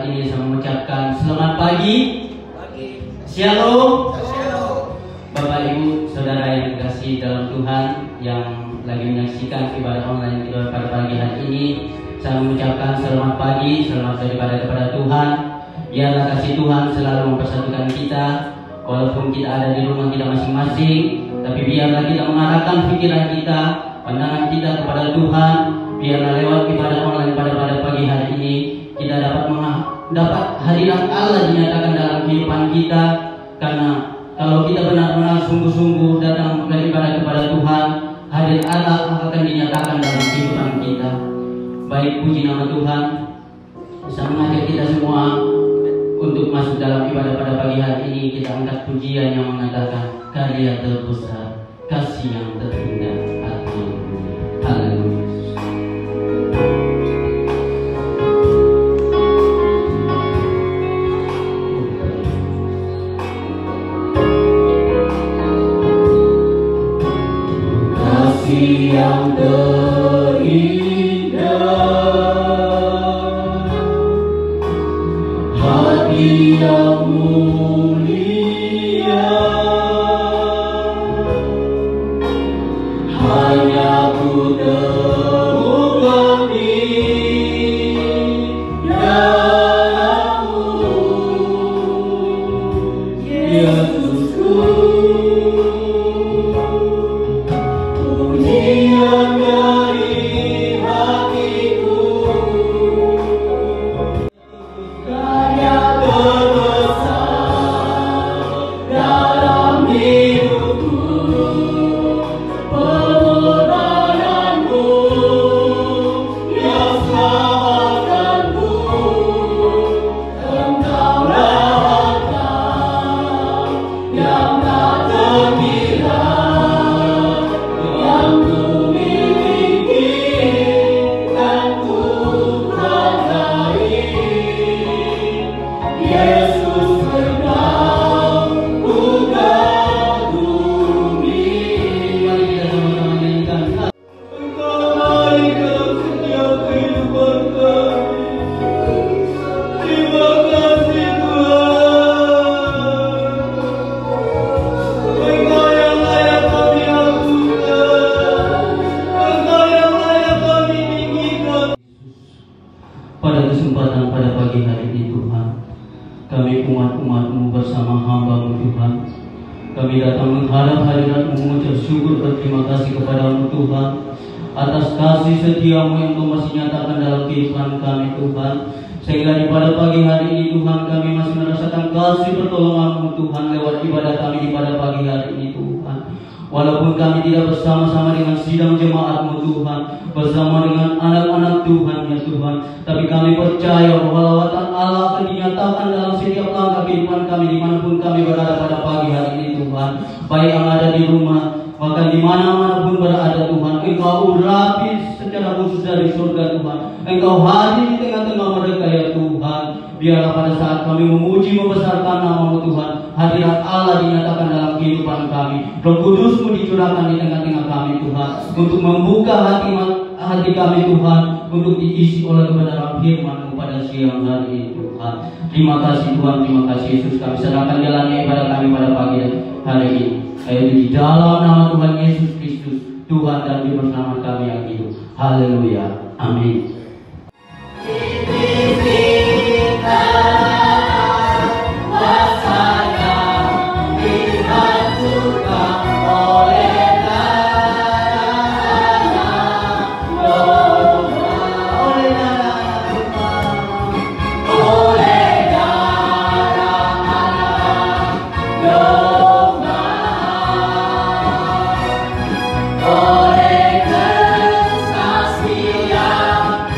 saat ini saya mengucapkan selamat pagi. Shalom. Bapak Ibu Saudara yang dikasihi dalam Tuhan yang lagi menyaksikan ibadah online kita pada pagi hari ini, saya mengucapkan selamat pagi, selamat daripada kepada Tuhan. Biarlah kasih Tuhan selalu mempersatukan kita, walaupun kita ada di rumah kita masing-masing, tapi biarlah kita mengarahkan pikiran kita, pandangan kita kepada Tuhan. Biarlah lewat ibadah online pada pagi hari ini kita dapat hadirat Allah dinyatakan dalam kehidupan kita. Karena kalau kita benar-benar sungguh-sungguh datang beribadah kepada Tuhan, hadirat Allah akan dinyatakan dalam kehidupan kita. Baik, puji nama Tuhan. Saya mengajak kita semua untuk masuk dalam ibadah pada pagi hari ini. Kita angkat pujian yang mengatakan karya terbesar, kasih yang terindah. Haleluya. Kasih yang terindah, hati yang mulia, hanya ku temukan di dalam-Mu, Yesusku. Pujian dari hatiku, karya terbesar dalam hidupku, pengorbanan-Mu yang selamatkan-Ku. Engkaulah harta yang tak terkira yang ku miliki dan ku hargai. Yesus, Engkau ku kagumi. Mari kita sama-sama nyanyikan. Engkau malaikat setiap kehidupan kami. Terima kasih Tuhan. Engkau yang layak kami agungkan, Engkau yang layak kami tinggikan. Pada kesempatan pada pagi hari ini Tuhan, kami umat-umat-Mu bersama hamba-Mu Tuhan, kami datang menghadap hadirat-Mu mengucap syukur berterima kasih kepada-Mu Tuhan atas kasih setia-Mu yang Kau masih nyatakan dalam kehidupan kami Tuhan. Sehingga di pada pagi hari ini Tuhan, kami masih merasakan kasih pertolongan-Mu Tuhan lewat ibadah kami di pada pagi hari ini Tuhan. Walaupun kami tidak bersama-sama dengan sidang jemaat-Mu Tuhan, bersama dengan anak-anak Tuhan ya Tuhan, tapi kami percaya bahwa lawatan Allah akan dinyatakan dalam setiap langkah kehidupan kami dimanapun kami berada pada pagi hari ini Tuhan. Baik yang ada di rumah, bahkan di mana-mana pun berada Tuhan, Engkau urapi secara khusus dari surga Tuhan. Engkau hadir di tengah-tengah mereka ya Tuhan. Biarlah pada saat kami memuji membesarkan nama-Mu Tuhan, hadirat Allah dinyatakan dalam kehidupan kami. Roh Kudus-Mu dicurahkan di tengah-tengah kami Tuhan, untuk membuka hati kami Tuhan, untuk diisi oleh kebenaran firman-Mu pada siang hari ini Tuhan. Terima kasih Tuhan, terima kasih Yesus. Kami serahkan jalannya ibadah kami pada pagi hari ini, yaitu di dalam nama Tuhan Yesus Kristus, Tuhan dan Juru Selamat kami yang hidup. Haleluya, amin. Oleh kasih yang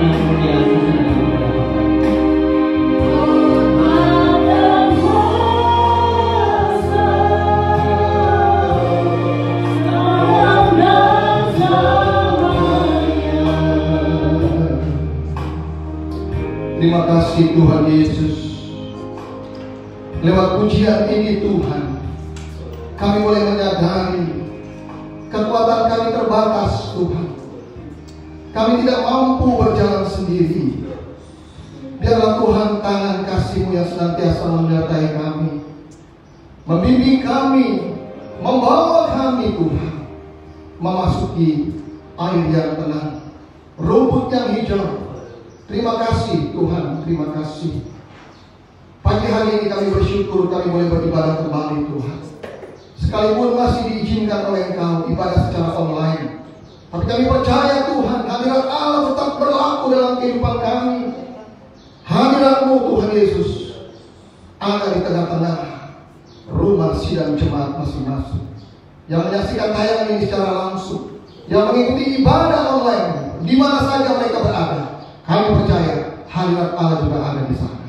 yang mulia sedang Terima kasih Tuhan Yesus. Lewat pujian ini Tuhan, kami boleh menyadari kekuatan kami terbatas Tuhan. Kami tidak mampu berjalan sendiri. Biarlah Tuhan tangan kasih-Mu yang senantiasa menyertai kami, membimbing kami, membawa kami Tuhan memasuki air yang tenang, rumput yang hijau. Terima kasih Tuhan, terima kasih. Pagi hari ini kami bersyukur kami boleh beribadah kembali Tuhan. Sekalipun masih diizinkan oleh Engkau ibadah secara online, tapi kami percaya Tuhan, hadirat Allah tetap berlaku dalam kehidupan kami. Hadirat-Mu Tuhan Yesus ada di tengah-tengah rumah sidang jemaat masing-masing yang menyaksikan tayangan ini secara langsung, yang mengikuti ibadah online di mana saja mereka berada. Kami percaya hadirat Allah juga ada di sana.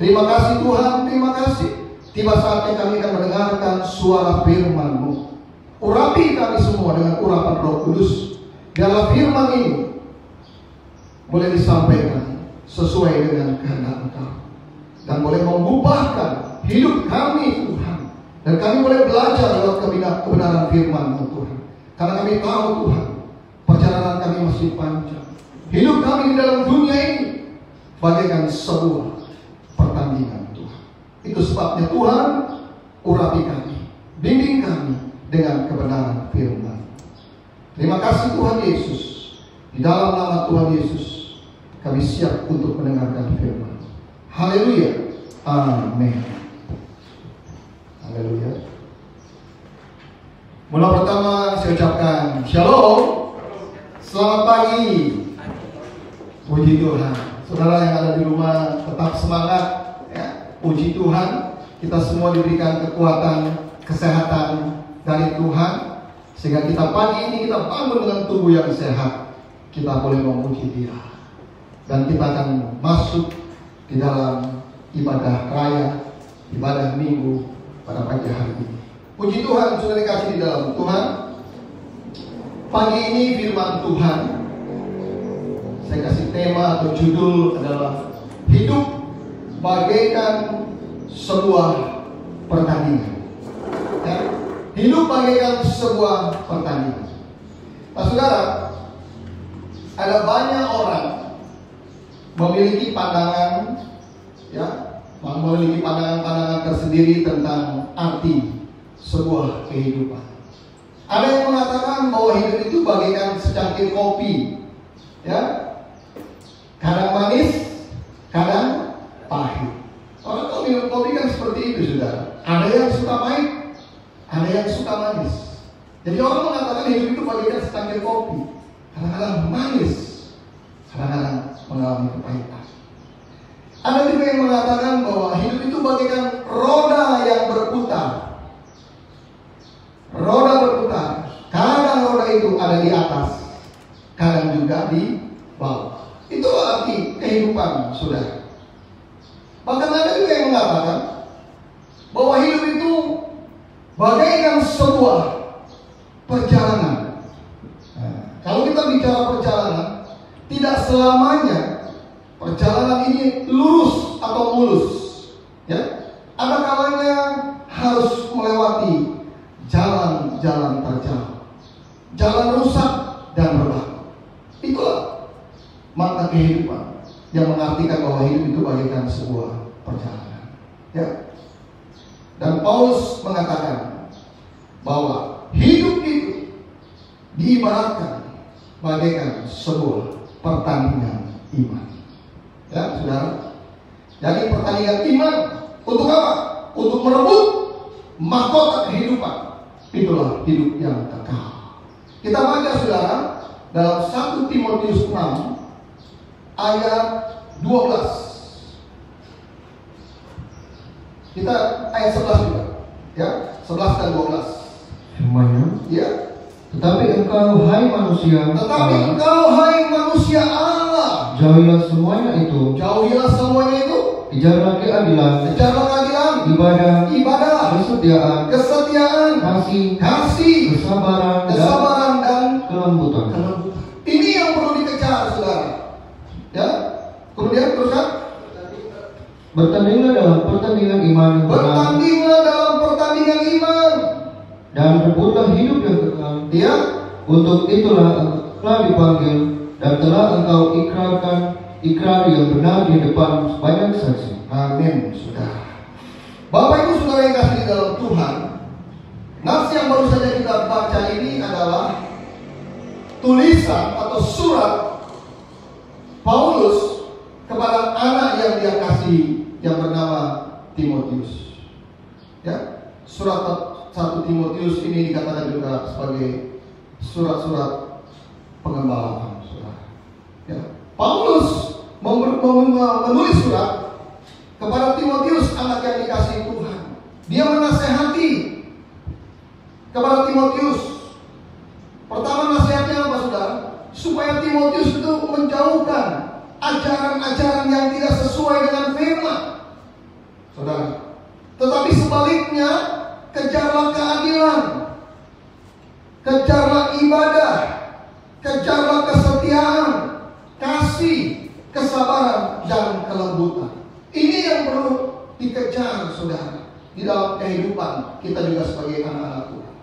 Terima kasih Tuhan, terima kasih. Tiba saatnya kami akan mendengarkan suara firman-Mu. Urapi kami semua dengan urapan Roh Kudus. Biarlah firman ini boleh disampaikan sesuai dengan kehendak Engkau, dan boleh mengubahkan hidup kami Tuhan. Dan kami boleh belajar lewat kebenaran firman-Mu Tuhan. Karena kami tahu Tuhan, perjalanan kami masih panjang. Hidup kami di dalam dunia ini bagaikan sebuah pertandingan Tuhan. Itu sebabnya Tuhan, urapi kami, bimbing kami dengan kebenaran firman. Terima kasih Tuhan Yesus. Di dalam nama Tuhan Yesus kami siap untuk mendengarkan firman. Haleluya. Amin. Haleluya. Mula pertama saya ucapkan Shalom. Selamat pagi. Puji Tuhan. Saudara yang ada di rumah tetap semangat ya. Puji Tuhan, kita semua diberikan kekuatan, kesehatan dari Tuhan, sehingga kita pagi ini kita bangun dengan tubuh yang sehat. Kita boleh memuji Dia, dan kita akan masuk di dalam ibadah raya, ibadah minggu pada pagi hari ini. Puji Tuhan, sudah dikasih di dalam Tuhan. Pagi ini firman Tuhan, saya kasih tema atau judul adalah hidup bagaikan sebuah pertandingan. Ya, hidup bagaikan sebuah pertandingan. Nah, saudara, ada banyak orang memiliki pandangan, ya, memiliki pandangan-pandangan tersendiri tentang arti sebuah kehidupan. Ada yang mengatakan bahwa hidup itu bagaikan secangkir kopi, ya. Kadang manis, kadang pahit. Orang kalau minum kopi kan seperti itu, saudara. Ada yang suka pahit, ada yang suka manis. Jadi orang mengatakan hidup itu bagaikan secangkir kopi. Kadang-kadang manis, kadang-kadang mengalami kepahitan. Ada juga yang mengatakan bahwa hidup itu bagaikan roda yang berputar. Roda berputar. Kadang roda itu ada di atas, kadang juga di bawah. Itu arti kehidupan, saudara. Bahkan ada juga yang mengatakan bahwa hidup itu bagaikan sebuah perjalanan. Nah, kalau kita bicara perjalanan, tidak selamanya perjalanan ini lurus atau mulus. Ya, ada kalanya harus melewati jalan-jalan terjal, jalan rusak dan berbatu. Itulah makna kehidupan yang mengartikan bahwa hidup itu bagaikan sebuah perjalanan. Ya. Dan Paulus mengatakan bahwa hidup itu diibaratkan bagaikan sebuah pertandingan iman. Ya, saudara. Jadi pertandingan iman untuk apa? Untuk merebut mahkota kehidupan. Itulah hidup yang kekal. Kita baca, saudara, dalam 1 Timotius 6 ayat 12. Kita ayat 11 juga, ya, 11 dan 12. Firman-Nya, Ya. Tetapi engkau hai manusia Allah, Allah, Jauhilah semuanya itu. Jauhilah semuanya itu. Kejarlah keadilan. Kejarlah keadilan. Ibadah. Kesetiaan. Kasih. Kesabaran dan kelembutan. Ini yang perlu dikejar, saudara. Ya. Kemudian teruskan. Bertandinglah dalam pertandingan iman. Bertandinglah dalam pertandingan iman. Dan rebutlah hidup yang kekal. Ya. Untuk itulah telah dipanggil dan telah engkau ikrar yang benar di depan banyak saksi. Amin, saudara. Bapak Ibu saudara yang kasih di dalam Tuhan, nats yang baru saja kita baca ini adalah tulisan atau surat Paulus kepada anak yang dia kasih yang bernama Timotius. Ya, surat 1 Timotius ini dikatakan juga sebagai surat-surat pengembalaan, saudara. Ya, Paulus menulis surat kepada Timotius, anak yang dikasihi Tuhan. Dia menasehati kepada Timotius. Pertama nasihatnya apa, saudara? Supaya Timotius itu menjauhkan ajaran-ajaran yang tidak sesuai dengan firman, saudara. Tetapi sebaliknya, kejarlah keadilan, kejarlah ibadah, kejarlah kesetiaan, kasih, kesabaran, dan kelembutan. Ini yang perlu dikejar, saudara, di dalam kehidupan kita juga sebagai anak-anak Tuhan.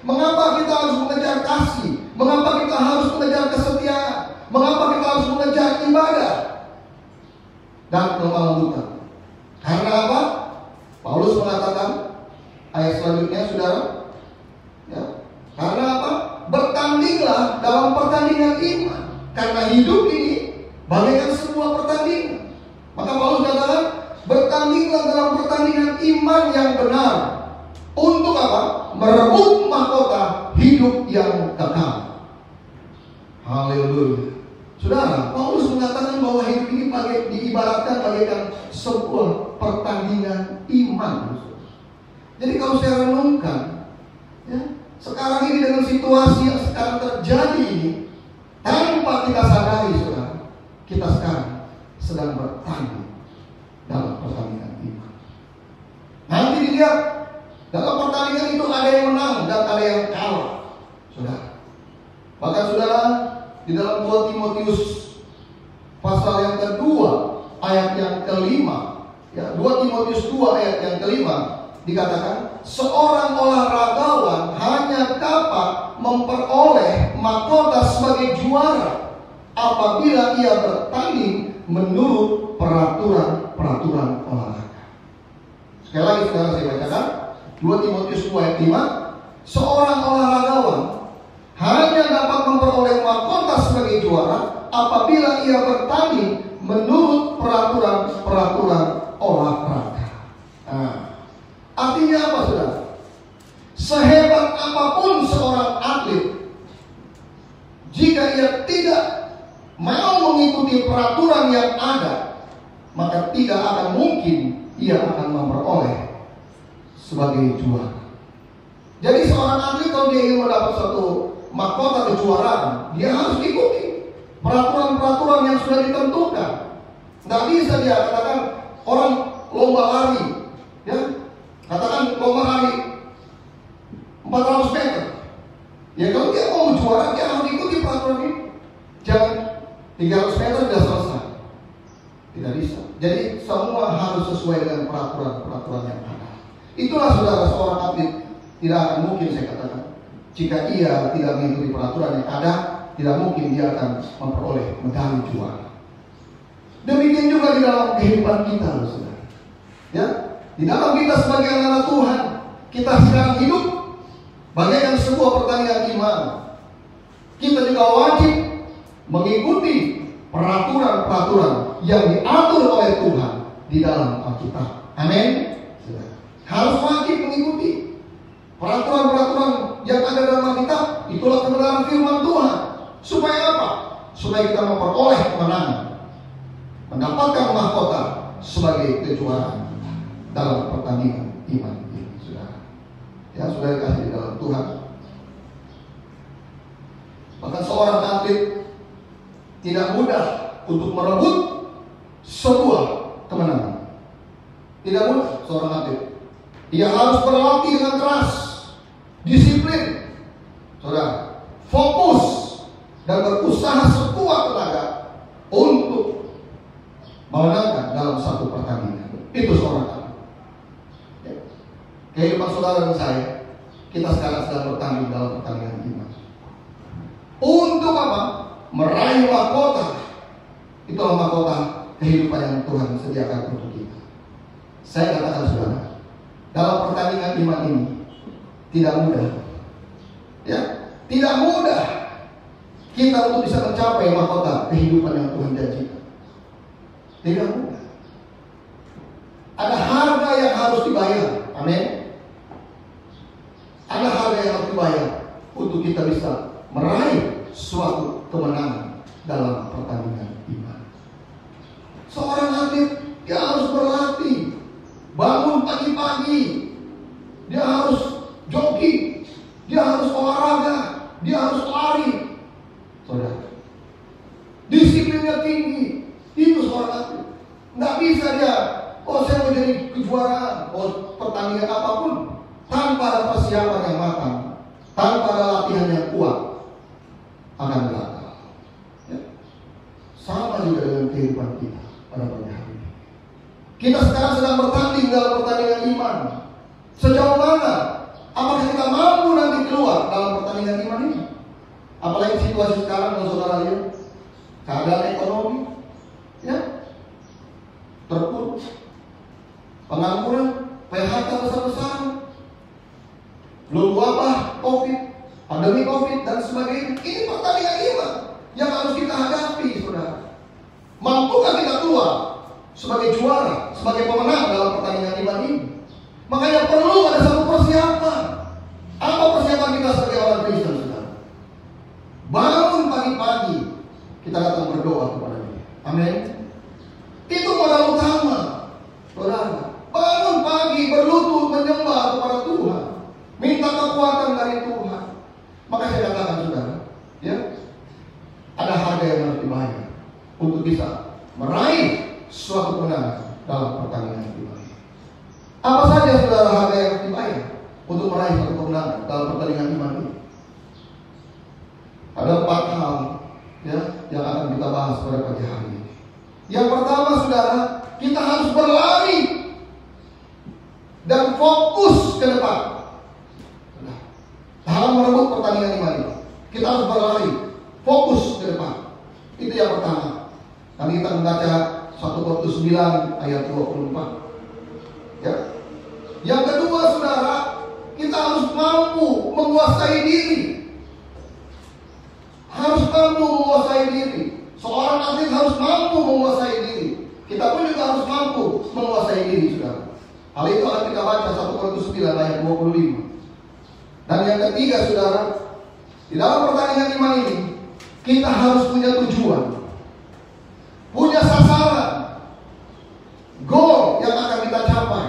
Mengapa kita harus mengejar kasih? Mengapa kita harus mengejar kesetiaan? Mengapa kita harus mengejar ibadah dan kelembutan? Karena apa? Paulus mengatakan ayat selanjutnya, saudara. Ya. Karena apa? Bertandinglah dalam pertandingan iman. Karena hidup ini bagaikan sebuah pertandingan. Maka Paulus katakan, bertandinglah dalam pertandingan iman yang benar. Untuk apa? Merebut mahkota hidup yang kekal. Haleluya. Saudara, Paulus mengatakan bahwa hidup ini diibaratkan bagaikan sebuah pertandingan iman. Jadi kalau saya renungkan, ya, sekarang ini dengan situasi yang sekarang terjadi ini, tanpa kita sadari, saudara, kita sekarang sedang bertanding dalam pertandingan iman. Nanti dilihat, dalam pertandingan itu ada yang menang dan ada yang kalah, saudara. Bahkan saudara, di dalam 2 Timotius pasal yang kedua ayat yang kelima, ya, 2 Timotius 2 ayat yang kelima dikatakan, seorang olahragawan hanya dapat memperoleh mahkota sebagai juara apabila ia bertanding menurut peraturan olahraga. Sekali lagi saudara, saya bacakan 2 Timotius 2 ayat 5. Seorang olahragawan hanya dapat memperoleh mahkota sebagai juara apabila ia bertanding menurut peraturan olahraga. Nah, artinya apa, saudara? Sehebat apapun seorang atlet, jika ia tidak mau mengikuti peraturan yang ada, maka tidak akan mungkin ia akan memperoleh sebagai juara. Jadi seorang atlet kalau dia ingin mendapat satu mahkota kejuaraan, dia harus ikuti peraturan-peraturan yang sudah ditentukan. Tidak bisa dia katakan orang lomba lari, ya, katakan lomba lari 400 meter. Ya kalau dia mau juara, dia harus ikuti peraturan ini. Jangan 300 meter sudah selesai. Tidak bisa. Jadi semua harus sesuai dengan peraturan-peraturan yang ada. Itulah saudara, seorang atlet tidak akan mungkin, saya katakan, jika ia tidak mengikuti peraturan yang ada, tidak mungkin dia akan memperoleh medali juara. Demikian juga di dalam kehidupan kita, saudara. Ya, di dalam kita sebagai anak Tuhan, kita sekarang hidup bagaikan sebuah pertandingan iman. Kita juga wajib mengikuti peraturan-peraturan yang diatur oleh Tuhan di dalam Alkitab. Amin. Harus wajib mengikuti peraturan-peraturan yang ada dalam Alkitab. Itulah kebenaran firman Tuhan. Supaya apa? Supaya kita memperoleh kemenangan, mendapatkan mahkota sebagai kejuaraan dalam pertandingan iman ini, saudara. Ya, saudara kasih di dalam Tuhan. Bahkan seorang atlet tidak mudah untuk merebut sebuah kemenangan. Tidak mudah seorang atlet. Dia harus berlatih dengan keras, disiplin, saudara, fokus dan berusaha sekuat tenaga untuk memenangkan dalam satu pertandingan. Itu seorang atlet. Ya. Kehidupan saudara dan saya, kita sekarang sedang bertanding dalam pertandingan iman. Untuk apa? Meraih mahkota. Itulah mahkota kehidupan yang Tuhan sediakan untuk kita. Saya katakan saudara, dalam pertandingan iman ini tidak mudah. Ya, tidak mudah kita untuk bisa mencapai mahkota kehidupan yang Tuhan janjikan. Tidak mudah. Ada harga yang harus dibayar. Amin. Ada harga yang harus dibayar untuk kita bisa meraih suatu kemenangan dalam pertandingan iman. Seorang atlet dia harus berlatih, bangun pagi-pagi, dia harus jogging, dia harus olahraga, dia harus lari. Saudara, disiplinnya tinggi. Itu seorang atlet. Nggak bisa dia, saya mau jadi kejuaraan, pertandingan apapun, tanpa ada persiapan yang matang, tanpa ada latihan yang kuat, akan gagal. Ya. Sama juga dengan kehidupan kita pada pagi hari ini. Kita sekarang sedang bertanding dalam pertandingan iman. Sejauh mana? Apakah kita mampu nanti keluar dalam pertandingan iman ini? Apalagi situasi sekarang, kalau saudara lihat keadaan ekonomi, ya, terpuruk, pengangguran, PHK besar-besaran, belum wabah COVID, pandemi COVID dan sebagainya. Ini pertandingan iman yang harus kita hadapi, saudara. Mampukah kita keluar sebagai juara, sebagai pemenang dalam pertandingan iman ini? Makanya perlu ada satu persiapan. Apa persiapan kita sebagai orang Kristen, saudara? Bangun pagi-pagi, kita datang berdoa kepada Dia. Amin. Itu modal utama, saudara. Bangun pagi, berlutut menyembah kepada Tuhan, minta kekuatan dari Tuhan. Maka saya katakan, saudara, ya, ada harga yang harus dibayar untuk bisa meraih suatu kemenangan dalam pertandingan iman. Apa saja, saudara, harga yang harus dibayar untuk meraih suatu kemenangan dalam pertandingan iman ini? Ada 4 hal, ya, yang akan kita bahas pada pagi hari ini. Yang pertama, saudara, kita harus berlari dan fokus ke depan. Dalam merebut pertandingan iman ini, kita harus berlari, fokus ke depan. Itu yang pertama. Nanti kita membaca 1 Korintus 9 ayat 24. Ya. Yang kedua, saudara, kita harus mampu menguasai diri. Harus mampu menguasai diri. Seorang atlet harus mampu menguasai diri. Kita pun juga harus mampu menguasai diri, saudara. Hal itu akan kita baca 1 Korintus 9 ayat 25. Dan yang ketiga, saudara, di dalam pertandingan iman ini, kita harus punya tujuan, punya sasaran, goal yang akan kita capai.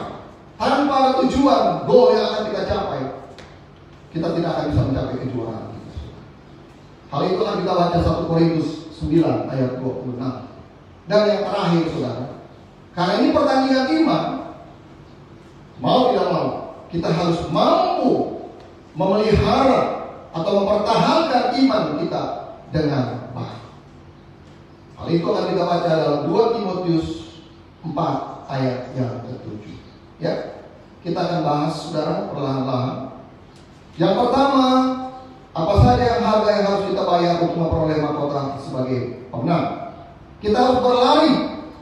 Tanpa ada tujuan, goal yang akan kita capai, kita tidak akan bisa mencapai kejuaraan. Hal itu akan kita baca 1 Korintus 9 ayat 26. Dan yang terakhir, saudara, karena ini pertandingan iman, mau tidak mau, kita harus mampu memelihara atau mempertahankan iman kita dengan baik. Hal itu akan kita baca dalam 2 Timotius 4 ayat yang ke-7. Ya, kita akan bahas, saudara, perlahan-lahan. Yang pertama, apa saja harga yang harus kita bayar untuk memperoleh mahkota sebagai pemenang? Kita harus berlari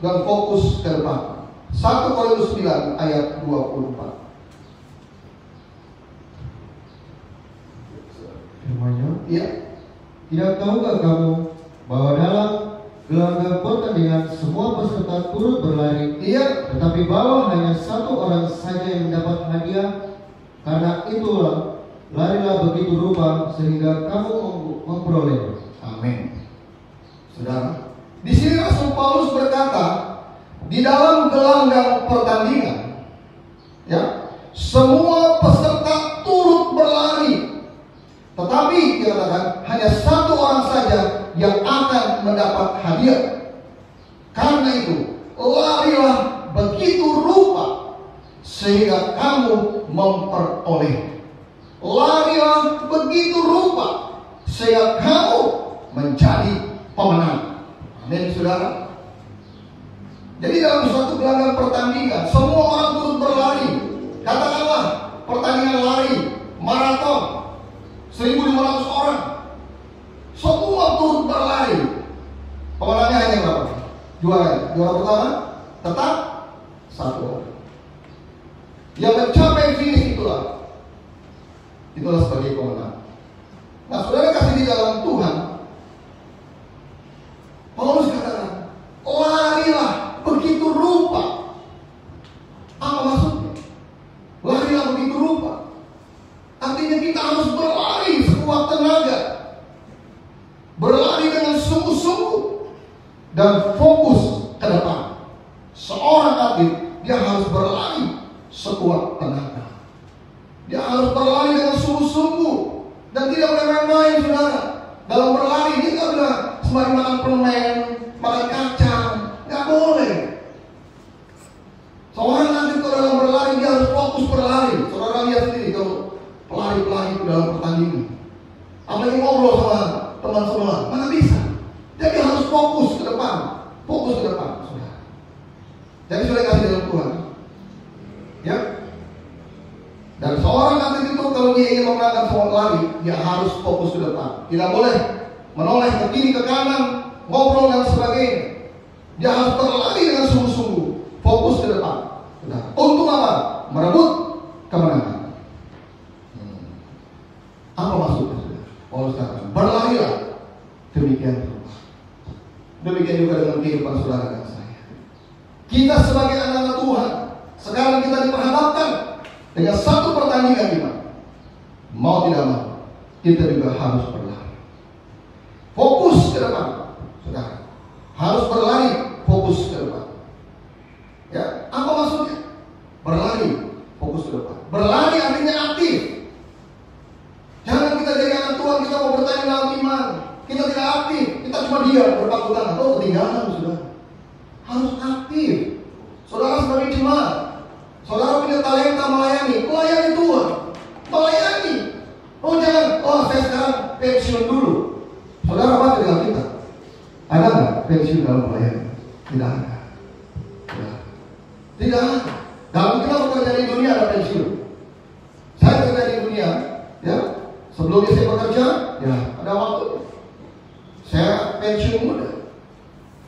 dan fokus ke depan. 1 Korintus 9 ayat 24. Firman-Nya, Iya. tidak tahukah kamu bahwa dalam gelanggang pertandingan semua peserta turut berlari, Iya. tetapi bahwa hanya satu orang saja yang mendapat hadiah? Karena itulah larilah begitu rupa sehingga kamu memperoleh. Amin. Saudara, di sini Rasul Paulus berkata, di dalam gelanggang pertandingan, ya, semua peserta turut berlari. Tetapi dikatakan hanya satu orang saja yang akan mendapat hadiah. itu, larilah begitu rupa sehingga kamu memperoleh. Larilah begitu rupa sehingga kamu menjadi pemenang. Amin, saudara. Jadi dalam suatu gelanggang pertandingan, semua orang turut berlari. Katakanlah pertandingan lari maraton 1.500 orang, semua turut berlari. Pemenangnya hanya berapa? Juara pertama tetap satu orang. Yang mencapai finish itulah sebagai pemenang. Nah, saudara kasih di dalam Tuhan, Paulus katakan, larilah begitu rupa. Apa maksudnya? Larilah begitu rupa. Artinya kita harus berlari sekuat tenaga, berlari dengan sungguh-sungguh dan fokus ke depan. Seorang atlet, dia harus berlari sekuat tenaga. Dia harus berlari dengan sungguh-sungguh dan tidak boleh main-main, saudara. Dalam berlari dia tidak boleh sembari makan permen, makan kacang, nggak boleh. Seorang atlet kalau dalam berlari dia harus fokus berlari. Saudara lihat sendiri kalau pelari-pelari itu dalam pertandingan, apalagi ngobrol sama teman sebelah, mana bisa. Jadi harus fokus ke depan, saudara. Jadi sudah kasih dalam Tuhan. Ya. Dan seorang atlet itu kalau dia ingin memenangkan semua lari, dia harus fokus ke depan. Tidak boleh menoleh ke kiri ke kanan, ngobrol dan sebagainya. Dia harus berlari dengan sungguh-sungguh, fokus ke depan. Sudah. Untuk apa? Merebut kemenangan. Apa maksudnya, saudara? Paulus katakan, berlarilah demikian rupa. Demikian juga dengan kehidupan saudara dan saya. Kita sebagai anak-anak Tuhan, sekarang kita diperhadapkan dengan satu pertandingan iman. Mau tidak mau, kita juga harus berlari. Fokus ke depan, saudara. Harus berlari, fokus ke depan. Ya, apa maksudnya? Berlari, fokus ke depan. Berlari artinya aktif. Jangan kita jadi anak Tuhan, kita mau bertanding dalam iman, kita tidak aktif, kita cuma diam, berpangku tangan. Oh, ketinggalan, saudara. Harus aktif. Saudara sebagai jemaat, saudara punya talenta melayani Tuhan, melayani. Oh jangan, saya sekarang pensiun dulu. Saudara apa dengan kita? Ada nggak pensiun dalam melayani? Tidak ada. Tidak ada. Dalam kita bekerja di dunia ada pensiun. Saya bekerja di dunia, ya. Sebelumnya saya bekerja, ya ada waktu. Saya pensiun muda,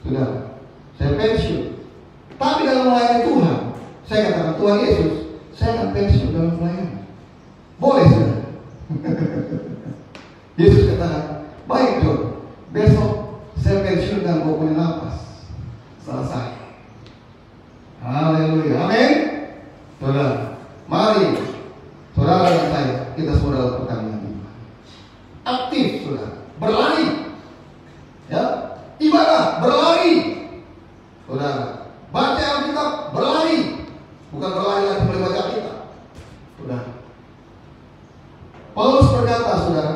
sudah. Saya pensiun. Tapi dalam melayani Tuhan, saya katakan, Tuhan Yesus, saya akan pensiun dalam melayani. Boleh, saudara? Yesus katakan, baik John, besok saya pensiun dan mau punya nafas. Selesai. Haleluya, amin. Saudara, mari saudara dan saya, kita semua dalam pertandingan ini aktif, saudara, berlari, ya, ibadah, berlari, saudara. Baca Alkitab, berlari. Bukan berlari lagi membaca Alkitab. Sudah. Paulus berkata, saudara,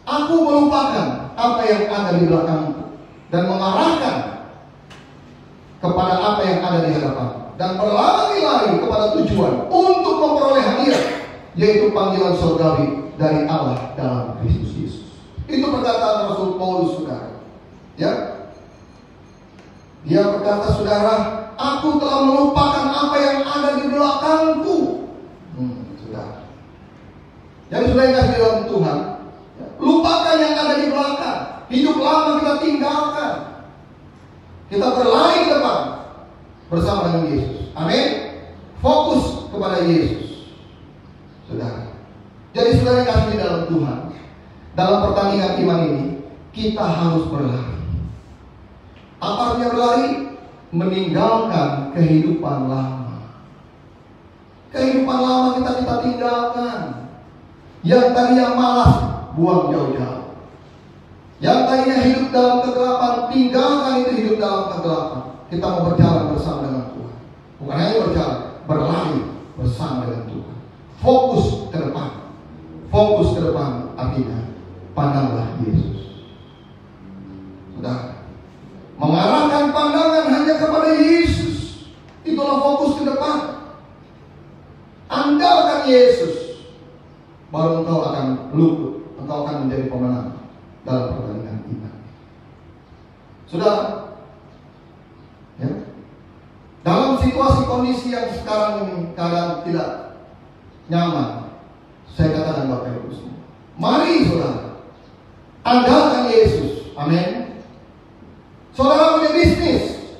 aku melupakan apa yang ada di belakangku dan mengarahkan kepada apa yang ada di hadapan, dan berlari-lari kepada tujuan untuk memperoleh hadiah, yaitu panggilan surgawi dari Allah dalam Kristus Yesus. Itu perkataan Rasul Paulus, saudara. Ya. Dia berkata, saudara, aku telah melupakan apa yang ada di belakangku. Sudah. Jadi sudah kasih dalam Tuhan, ya, lupakan yang ada di belakang. Hidup lama kita tinggalkan. Kita berlari ke depan bersama dengan Yesus. Amin. Fokus kepada Yesus. Sudah. Jadi sudah kasih di dalam Tuhan, dalam pertandingan iman ini kita harus berlari. Apa artinya berlari? Meninggalkan kehidupan lama. Kehidupan lama kita tinggalkan. Yang tadinya malas, buang jauh-jauh. Yang tadinya hidup dalam kegelapan, tinggalkan itu hidup dalam kegelapan. Kita mau berjalan bersama dengan Tuhan. Bukan hanya berjalan, berlari bersama dengan Tuhan. Fokus ke depan. Fokus ke depan artinya pandanglah Yesus. Sudah. Mengarahkan pandangan hanya kepada Dalam situasi kondisi yang sekarang ini keadaan tidak nyaman, saya katakan Bapak Ibu semua, mari saudara, andalkan Yesus. Amin. Saudara punya bisnis,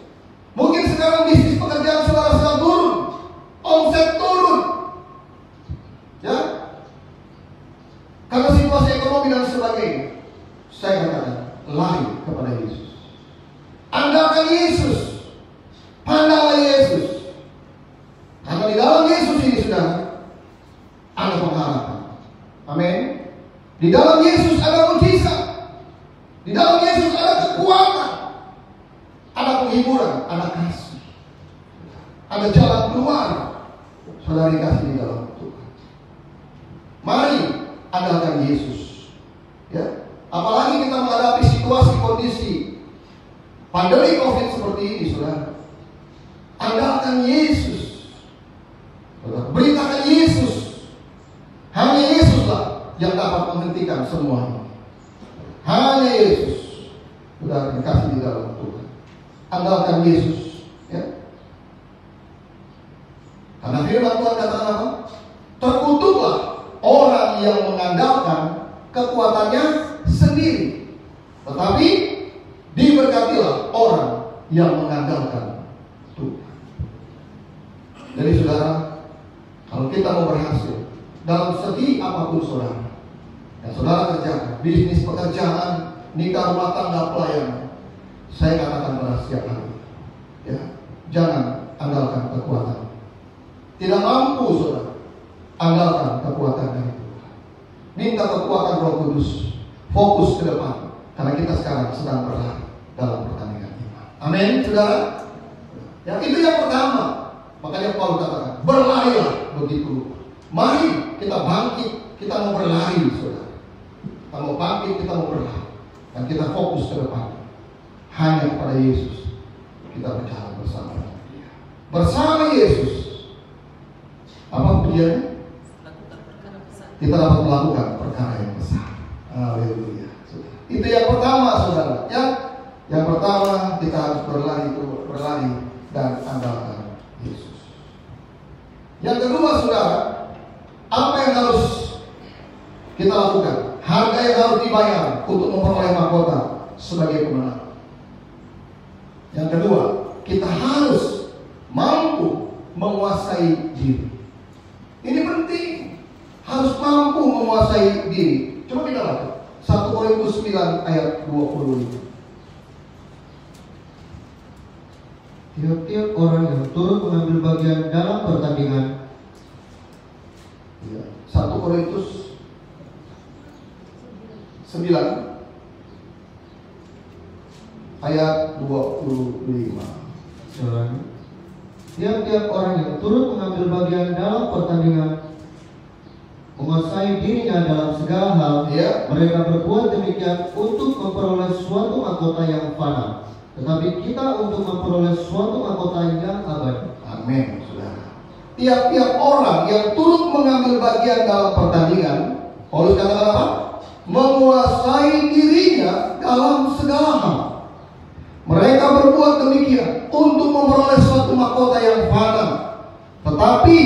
mungkin sekarang bisnis pekerjaan saudara sedang turun, omset turun, ya, karena situasi ekonomi dan sebagainya. Saya katakan, lari kepada Yesus. Andalkan Yesus. Pandanglah Yesus. Karena di dalam Yesus ini sudah ada pengharapan. Amin. Di dalam Yesus ada mujizat. Di dalam Yesus ada kekuatan. Ada penghiburan, ada kasih. Ada jalan keluar. Saudara dikasih di dalam Tuhan. Mari andalkan Yesus. Ya. Apalagi kita menghadapi situasi kondisi pandemi COVID seperti ini, saudara. Andalkan Yesus. Beritakan Yesus. Hanya Yesuslah yang dapat menghentikan semuanya. Hanya Yesus. Sudah dikasih di dalam Tuhan. Andalkan Yesus. Ya. Karena firman Tuhan katakan apa? Terkutuklah orang yang mengandalkan kekuatannya sendiri, tetapi diberkatilah orang yang mengandalkan Tuhan. Jadi saudara, kalau kita mau berhasil dalam segi apapun saudara, yang saudara kerjakan, bisnis, pekerjaan, nikah, rumah tangga, pelayanan, saya katakan pada setiap hari, ya, jangan andalkan kekuatan. Tidak mampu saudara, andalkan kekuatan dari Tuhan. Minta kekuatan Roh Kudus, fokus ke depan, karena kita sekarang sedang berlari dalam pertandingan iman. Amin, saudara. Yang itu yang pertama. Makanya Paulus katakan, berlarilah begitu. Mari kita bangkit, kita mau berlari, saudara. Kita mau bangkit, kita mau berlari, dan kita fokus ke depan. Hanya kepada Yesus kita berjalan bersama Dia. Bersama Yesus, apa tujuannya? Kita dapat melakukan perkara yang besar. Haleluya. Itu yang pertama, saudara. Ya, yang pertama kita harus berlari dan andalkan Yesus. Yang kedua, saudara, apa yang harus kita lakukan? Harga yang harus dibayar untuk memperoleh mahkota sebagai pemenang. Yang kedua, kita harus mampu menguasai diri. Ini penting. Harus mampu menguasai diri. Coba kita lihat 1 Korintus 9 ayat 25. Tiap-tiap orang yang turut mengambil bagian dalam pertandingan. 1 Korintus 9 ayat 25. Tiap-tiap orang yang turut mengambil bagian dalam pertandingan, menguasai dirinya dalam segala hal, mereka berbuat demikian untuk memperoleh suatu mahkota yang fana. Tetapi kita untuk memperoleh suatu mahkota yang abadi. Amin, saudara. Tiap-tiap orang yang turut mengambil bagian dalam pertandingan, Paulus katakan apa? Menguasai dirinya dalam segala hal. Mereka berbuat demikian untuk memperoleh suatu mahkota yang fana. Tetapi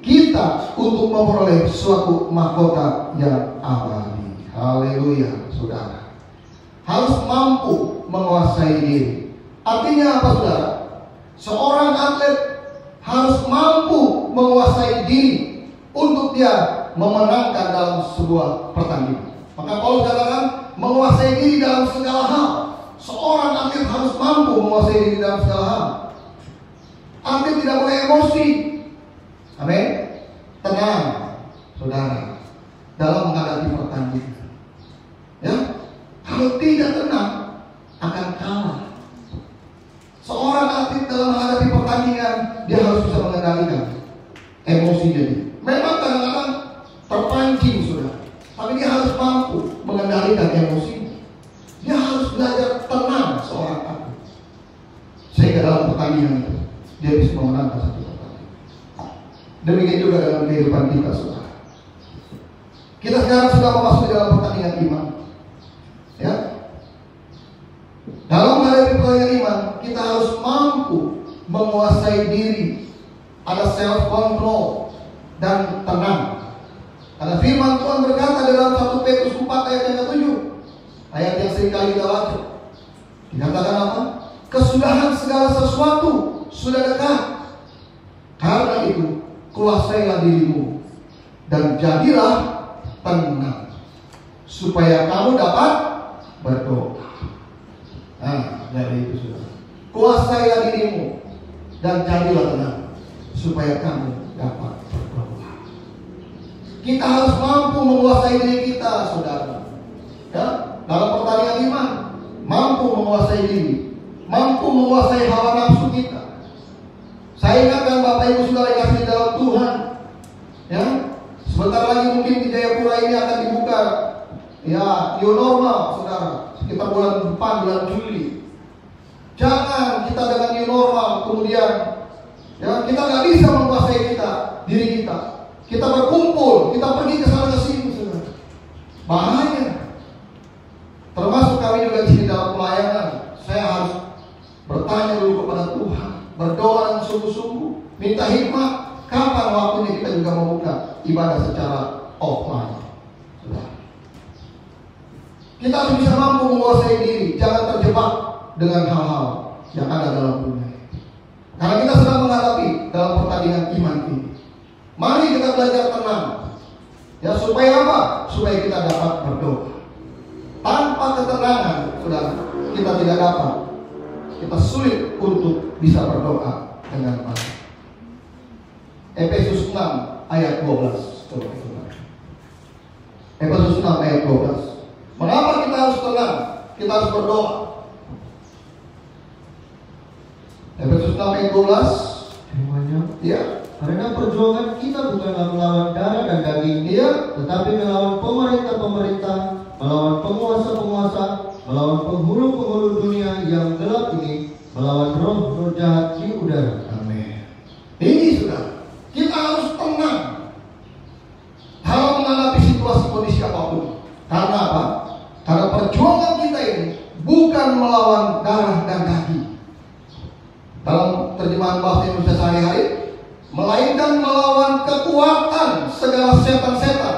kita untuk memperoleh suatu mahkota yang abadi. Haleluya, saudara. Harus mampu menguasai diri. Artinya apa, saudara? Seorang atlet harus mampu menguasai diri untuk dia memenangkan dalam sebuah pertandingan. Maka Paulus katakan menguasai diri dalam segala hal. Seorang atlet harus mampu menguasai diri dalam segala hal. Atlet tidak boleh emosi. Amin. Tenang, saudara, dalam menghadapi pertandingan. Ya, kalau tidak tenang akan kalah. Seorang atlet dalam menghadapi pertandingan, dia harus bisa mengendalikan emosi jadi. Memang kadang-kadang terpancing, saudara, tapi dia harus mampu mengendalikan emosi. Dia harus belajar tenang, seorang atlet, sehingga dalam pertandingan itu dia bisa memenangkan satu pertandingan. Demikian juga dalam kehidupan kita, saudara. Kita sekarang sudah memasuki dalam pertandingan iman. Ya, dalam menghadapi pertandingan iman, kita harus mampu menguasai diri, ada self control dan tenang. Karena firman Tuhan berkata dalam 1 Petrus 4 ayat yang ke-7, ayat yang seringkali kita baca, dikatakan apa? Kesudahan segala sesuatu sudah dekat. Karena itu kuasailah dirimu dan jadilah tenang, supaya kamu dapat berdoa. Nah, dari itu sudah. Kuasailah dirimu dan jadilah tenang, supaya kamu dapat berdoa. Kita harus mampu menguasai diri kita, saudara. Ya, dalam pertandingan iman, mampu menguasai diri, mampu menguasai hawa nafsu kita. Saya ingatkan Bapak Ibu Saudara yang kasih dalam Tuhan, ya, sebentar lagi mungkin di Jayapura ini akan dibuka, ya, new normal, saudara, sekitar bulan depan, bulan Juli. Jangan kita dengan new normal kemudian, ya, kita nggak bisa menguasai diri kita. Kita berkumpul, kita pergi ke sana ke sini, saudara. Bahaya. Termasuk kami juga di sini dalam pelayanan. Saya harus bertanya dulu kepada Tuhan, berdoa dengan sungguh-sungguh, minta hikmat. Kapan waktunya kita juga membuka ibadah secara offline, saudara. Kita harus bisa mampu menguasai diri, jangan terjebak dengan hal-hal yang ada dalam dunia. Karena kita sedang menghadapi dalam pertandingan iman ini. Mari kita belajar tenang, ya, supaya apa? Supaya kita dapat berdoa. Tanpa ketenangan, saudara, kita tidak dapat. Kita sulit untuk bisa berdoa dengan baik. Efesus 6 ayat 12. Coba kita. Efesus 6 ayat 12. Mengapa kita harus tenang? Kita harus berdoa. Efesus 6 ayat 12. Firman-Nya, Ya. karena perjuangan kita bukanlah melawan darah dan daging, Iya. tetapi melawan pemerintah-pemerintah, melawan penguasa-penguasa, melawan penghulu-penghulu dunia yang gelap ini, melawan roh-roh jahat di udara. Amin. Ini sudah. Kita harus tenang dalam menghadapi situasi kondisi apapun. Karena apa? Karena perjuangan kita ini bukan melawan darah dan daging. Dalam terjemahan bahasa Indonesia sehari-hari, melainkan melawan kekuatan segala setan-setan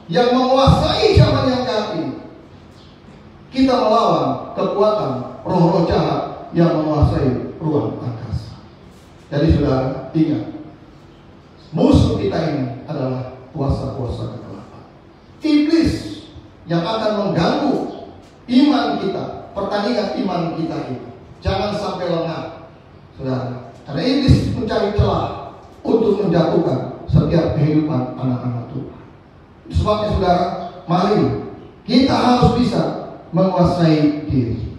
yang menguasai zaman yang jahat ini. Kita melawan kekuatan roh-roh jahat yang menguasai ruang angkasa. Jadi saudara, ingat, musuh kita ini adalah kuasa-kuasa kegelapan. Iblis yang akan mengganggu iman kita, pertandingan iman kita ini. Jangan sampai lengah, saudara. Karena iblis mencari celah untuk menjatuhkan setiap kehidupan anak-anak Tuhan. Sebabnya saudara, mari kita harus bisa menguasai diri.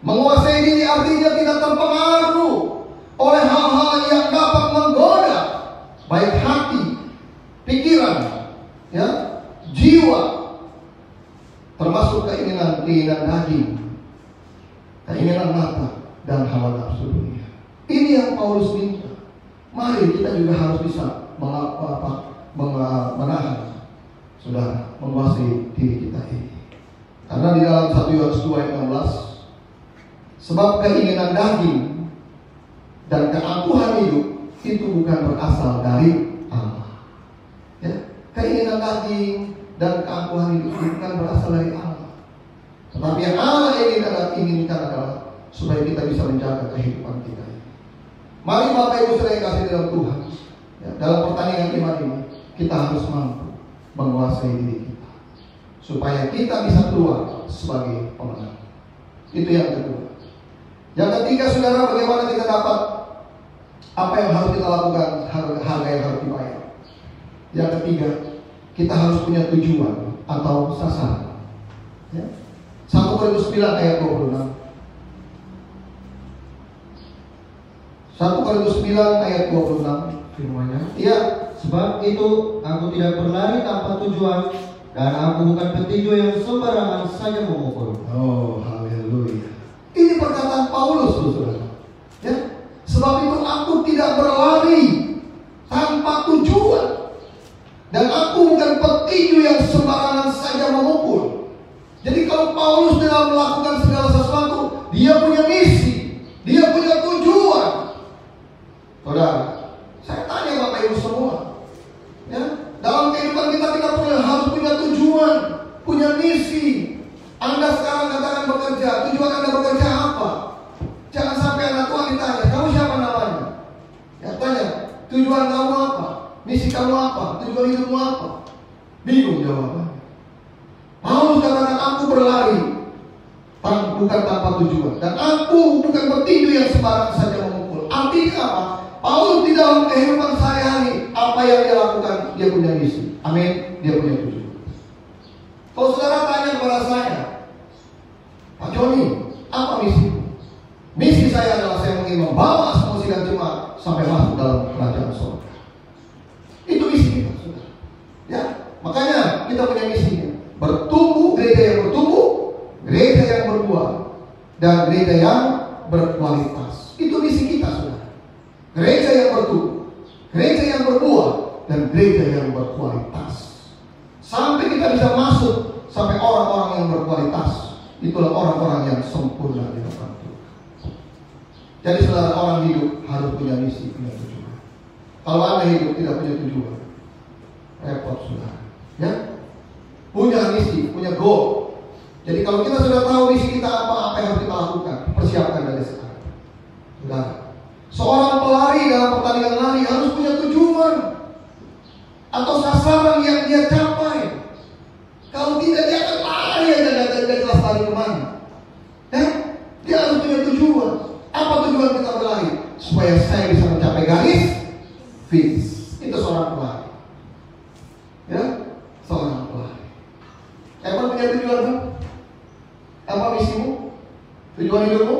Menguasai diri artinya tidak terpengaruh oleh hal-hal yang dapat menggoda baik hati, pikiran, ya, jiwa, termasuk keinginan daging, keinginan mata, dan hawa nafsu dunia. Ini yang Paulus minta. Mari kita juga harus bisa menahan, saudara, menguasai diri kita ini. Karena di dalam 1 Yohanes 2 ayat 16, sebab keinginan daging dan keangkuhan hidup itu bukan berasal dari Allah. Ya, keinginan daging dan keangkuhan hidup itu bukan berasal dari Allah. Tetapi yang Allah inginkan adalah supaya kita bisa menjaga kehidupan kita. Mari Bapak Ibu Saudara yang kasih dalam Tuhan, ya, dalam pertandingan iman ini kita harus mampu menguasai diri kita supaya kita bisa keluar sebagai pemenang. Itu yang kedua. Yang ketiga, saudara, bagaimana kita dapat apa yang harus kita lakukan, harga yang harus dibayar. Yang ketiga, kita harus punya tujuan atau sasaran. Ya. 1 Korintus 9 ayat 26. 1 Korintus 9 ayat 26. Firman-Nya, Iya. sebab itu aku tidak berlari tanpa tujuan, dan aku bukan petinju yang sembarangan saja memukul. Oh, haleluya. Ini perkataan Paulus, saudara. Ya. Sebab itu aku tidak berlari tanpa tujuan, dan aku bukan petinju yang sembarangan saja memukul. Jadi kalau Paulus dalam melakukan segala sesuatu, dia punya misi, dia punya tujuan. tujuan kamu apa? Misi kamu apa? Tujuan hidupmu apa? Bingung jawabannya. Paulus katakan, aku berlari bukan tanpa tujuan, dan aku bukan petinju yang sembarang saja memukul. Artinya apa? Paulus di dalam kehidupan sehari-hari, apa yang dia lakukan, dia punya misi. Amin. Dia punya tujuan. Kalau saudara tanya kepada saya, Pak Joni, apa misimu? Misi saya adalah saya ingin membawa semua sidang jemaat sampai masuk dalam kerajaan surga. Itu misi kita, saudara. Ya, makanya kita punya misinya. Bertumbuh, gereja yang bertumbuh, gereja yang berbuah, dan gereja yang berkualitas. Itu misi kita, saudara. Gereja yang bertumbuh, gereja yang berbuah, dan gereja yang berkualitas. Sampai kita bisa masuk sampai orang-orang yang berkualitas. Itulah orang-orang yang sempurna di hadapan Tuhan. Jadi saudara, orang hidup harus punya misi, punya tujuan. Kalau Anda hidup tidak punya tujuan, repot saudara. Ya, punya misi, punya goal. Jadi kalau kita sudah tahu misi kita apa yang harus kita lakukan, persiapkan dari sekarang. Saudara, seorang pelari dalam pertandingan lari harus punya tujuan atau sasaran yang dia capai. Kalau tidak, dia akan lari aja, tidak jelas lari kemana. Ya, dia harus punya tujuan. Apa tujuan kita berlari? Supaya saya bisa mencapai garis finish. Itu seorang pelari. Ya, seorang pelari. Emang punya tujuan kan? Apa misimu? Tujuan hidupmu?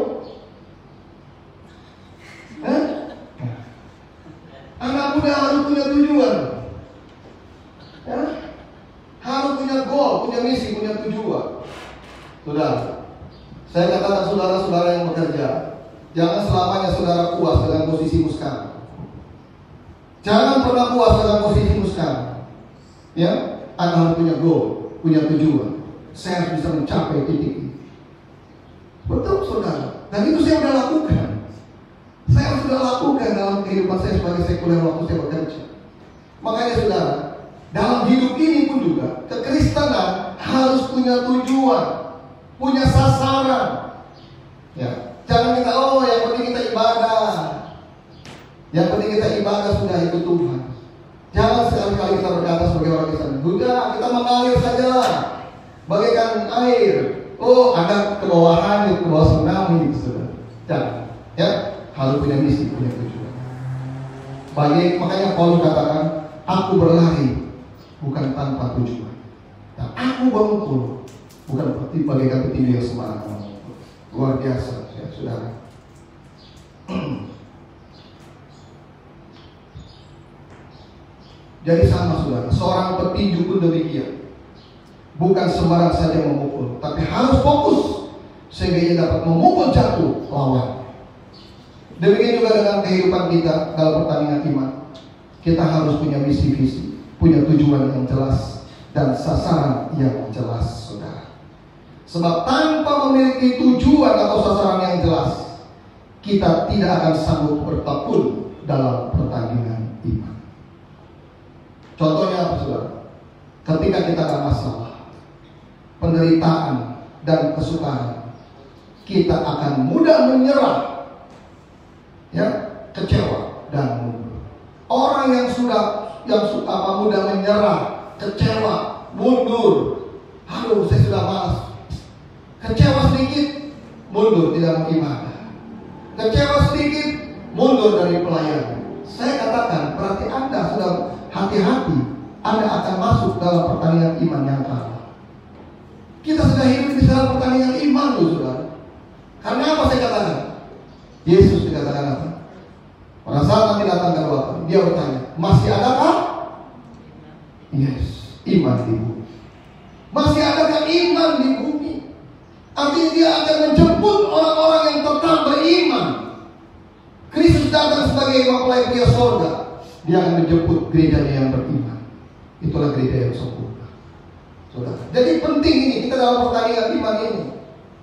Anak muda harus punya tujuan. Ya? Harus punya goal, punya misi, punya tujuan. Saudara, saya katakan saudara-saudara yang bekerja, jangan selamanya saudara puas dengan posisimu sekarang. Jangan pernah puas dengan posisimu sekarang. Ya, Anda harus punya goal, punya tujuan. Saya harus bisa mencapai titik ini. Betul saudara, dan itu saya sudah lakukan. Saya sudah lakukan dalam kehidupan saya sebagai sekuler waktu saya bekerja. Makanya saudara, dalam hidup ini pun juga kekristenan harus punya tujuan, punya sasaran. Ya, jangan kita yang penting kita ibadah. Yang penting kita ibadah sudah itu Tuhan. Jangan sekali-kali kita berkata sebagai orang Kristen, sudah kita mengalir saja, bagaikan air. Ada ke bawah hanyut, ke bawah tsunami, saudara. Jangan. Ya, harus punya misi, punya tujuan. Makanya Paulus katakan, aku berlari bukan tanpa tujuan, dan aku memukul bukan bagaikan petinju yang sembarangan. Luar biasa, ya saudara. Jadi sama saudara, seorang petinju pun demikian. Bukan sembarang saja memukul, tapi harus fokus sehingga ia dapat memukul jatuh lawan. Demikian juga dengan kehidupan kita dalam pertandingan iman. Kita harus punya misi-visi, punya tujuan yang jelas dan sasaran yang jelas, saudara. Sebab tanpa memiliki tujuan atau sasaran yang jelas, kita tidak akan sanggup bertekun dalam pertandingan iman. Contohnya apa, saudara? Ketika kita ada masalah, penderitaan dan kesukaran, kita akan mudah menyerah, ya, kecewa dan mundur. Orang yang suka mudah menyerah, kecewa, mundur. Aduh, saya sudah malas. Kecewa sedikit, mundur, tidak mau ibadah. Kecewa sedikit, mundur dari pelayanan. Saya katakan, berarti Anda sudah hati-hati. Anda akan masuk dalam pertandingan iman yang kalah. Kita sudah hidup di dalam pertandingan iman, loh, saudara. Karena apa saya katakan? Yesus dikatakan apa? Pada saat nanti datang ke Bapa, dia bertanya, masih adakah? Yes, iman di bumi. Masih adakah iman di bumi? Artinya dia akan menjemput orang-orang yang tetap beriman. Kristus datang sebagai mempelai pria surga. Dia akan menjemput gerejanya yang beriman. Itulah gereja yang sempurna. Saudara. Jadi penting ini kita dalam pertandingan iman ini,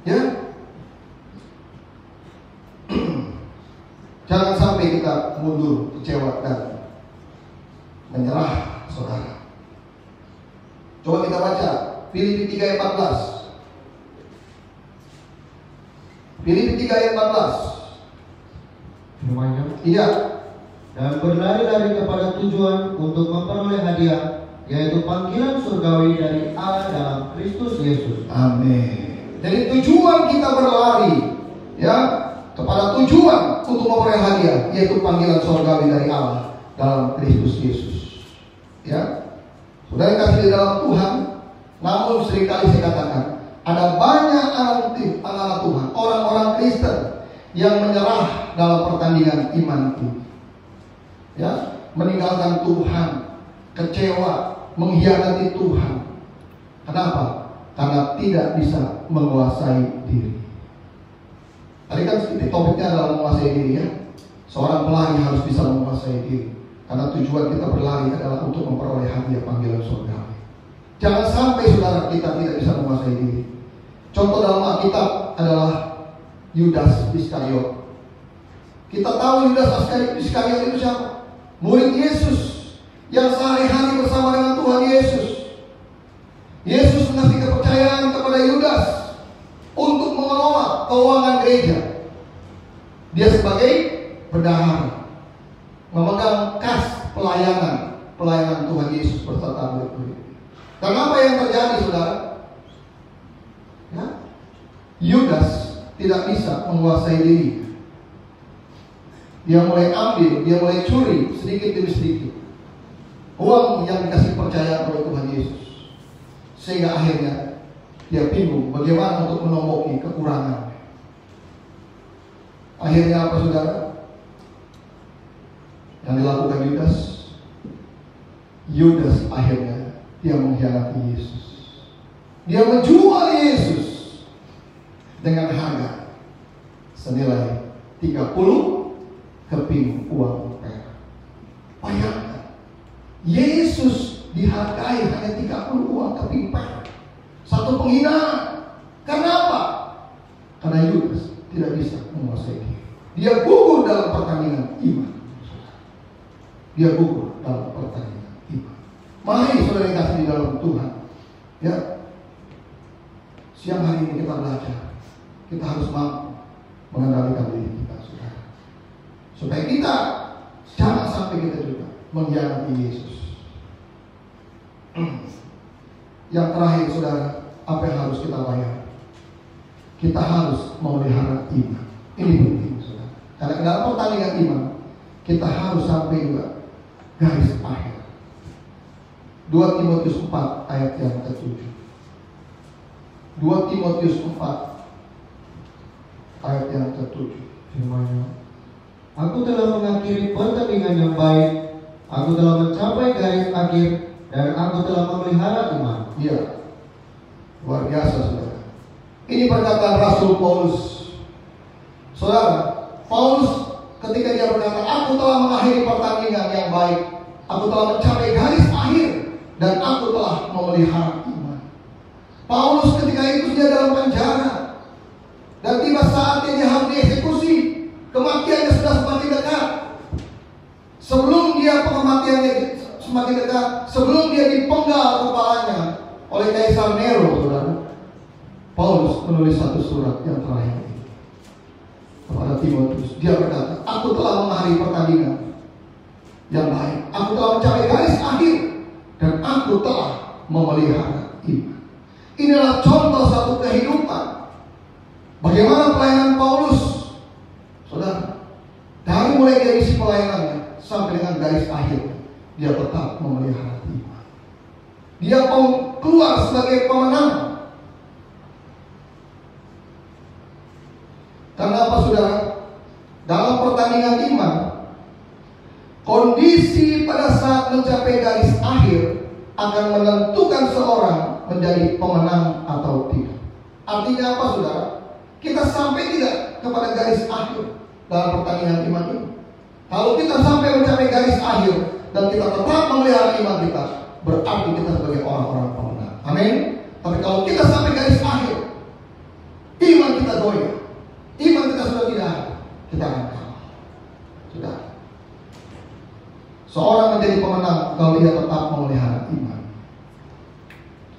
ya. Jangan sampai kita mundur, kecewa dan menyerah, saudara. Coba kita baca Filipi 3 ayat 14. Filipi 3 ayat 14. Firman-Nya. Iya. dan berlari-lari kepada tujuan untuk memperoleh hadiah, yaitu panggilan surgawi dari Allah dalam Kristus Yesus. Amin. Jadi tujuan kita berlari ya kepada tujuan untuk memperoleh hadiah, yaitu panggilan surgawi dari Allah dalam Kristus Yesus. Ya, saudara kasih di dalam Tuhan. Namun seringkali saya katakan ada banyak anak Tuhan, orang-orang Kristen yang menyerah dalam pertandingan iman itu. Ya, meninggalkan Tuhan, kecewa, mengkhianati Tuhan. Kenapa? Karena tidak bisa menguasai diri. Tadi kan topiknya adalah menguasai diri ya. Seorang pelari harus bisa menguasai diri. Karena tujuan kita berlari adalah untuk memperoleh hadiah panggilan surga. Jangan sampai saudara kita tidak bisa menguasai diri. Contoh dalam Alkitab adalah Yudas Iskariot. Kita tahu Yudas Iskariot itu siapa? Murid Yesus yang sehari-hari bersama dengan Tuhan Yesus. Yesus mengasih kepercayaan kepada Yudas untuk mengelola keuangan gereja. Dia sebagai bendahara, memegang kas pelayanan Tuhan Yesus beserta murid-murid. Dan apa yang terjadi, saudara? Ya? Yudas tidak bisa menguasai diri. Dia mulai ambil, dia mulai curi sedikit demi sedikit uang yang dikasih percaya oleh Tuhan Yesus, sehingga akhirnya dia bingung bagaimana untuk menomboki kekurangan. Akhirnya apa, saudara? Yang dilakukan Yudas akhirnya dia mengkhianati Yesus. Dia menjual Yesus dengan harga senilai 30 keping uang perak. Bayangkan, Yesus dihargai hanya 30 uang keping perak. Satu penghinaan. Kenapa? Karena Yudas tidak bisa menguasai diri. Dia gugur dalam pertandingan iman. Dia gugur dalam pertandingan iman. Mari saudara yang kasih di dalam Tuhan. Ya, siang hari ini kita belajar. Kita harus mampu mengendalikan diri kita, saudara, supaya kita jangan sampai kita juga mengkhianati Yesus. Yang terakhir, saudara, apa yang harus kita bayar? Kita harus memelihara iman. Ini penting, saudara. Karena dalam pertandingan iman kita harus sampai juga garis akhir. 2 Timotius 4 ayat yang ke-7. 2 Timotius 4 ayat yang ke-7. Firman-Nya, aku telah mengakhiri pertandingan yang baik, aku telah mencapai garis akhir, dan aku telah memelihara iman. Iya, luar biasa, saudara. Ini perkataan Rasul Paulus. Saudara, Paulus ketika dia berkata, aku telah mengakhiri pertandingan yang baik, aku telah mencapai garis akhir, dan aku telah memelihara iman. Paulus ketika itu dia dalam penjara, dan tiba saatnya dia harus dieksekusi. Kematiannya sudah semakin dekat. Sebelum dia kematiannya semakin dekat, sebelum dia dipenggal kepalanya oleh Kaisar Nero, saudara, Paulus menulis satu surat yang terakhir ini kepada Timotius. Dia berkata, aku telah mengakhiri pertandingan yang baik, aku telah mencapai garis akhir, dan aku telah memelihara iman. Inilah contoh satu kehidupan. Bagaimana pelayanan Paulus, saudara, dari mulai dia isi pelayanannya sampai dengan garis akhir, dia tetap memelihara iman. Dia mau keluar sebagai pemenang. Karena apa, saudara? Dalam pertandingan iman, kondisi pada saat mencapai garis akhir akan menentukan seorang menjadi pemenang atau tidak. Artinya apa, saudara? Kita sampai tidak kepada garis akhir dalam pertandingan iman ini. Kalau kita sampai mencapai garis akhir dan kita tetap memelihara iman kita, berarti kita sebagai orang-orang pemenang. Amin. Tapi kalau kita sampai garis akhir, iman kita goyah, iman kita sudah tidak ada, kita akan kalah. Sudah. Seorang menjadi pemenang kalau dia tetap memelihara iman.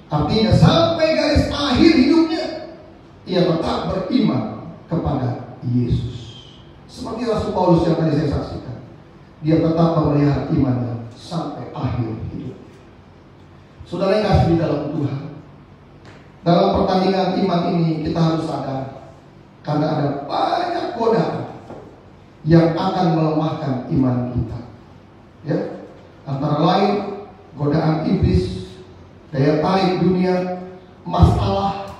Artinya sampai garis akhir hidupnya, ia tetap beriman kepada Yesus. Seperti Rasul Paulus yang tadi saya saksikan. dia tetap memelihara imannya sampai akhir hidup. Saudara yang kasih di dalam Tuhan, dalam pertandingan iman ini kita harus sadar, karena ada banyak godaan yang akan melemahkan iman kita. Ya, antara lain godaan iblis, daya tarik dunia, masalah,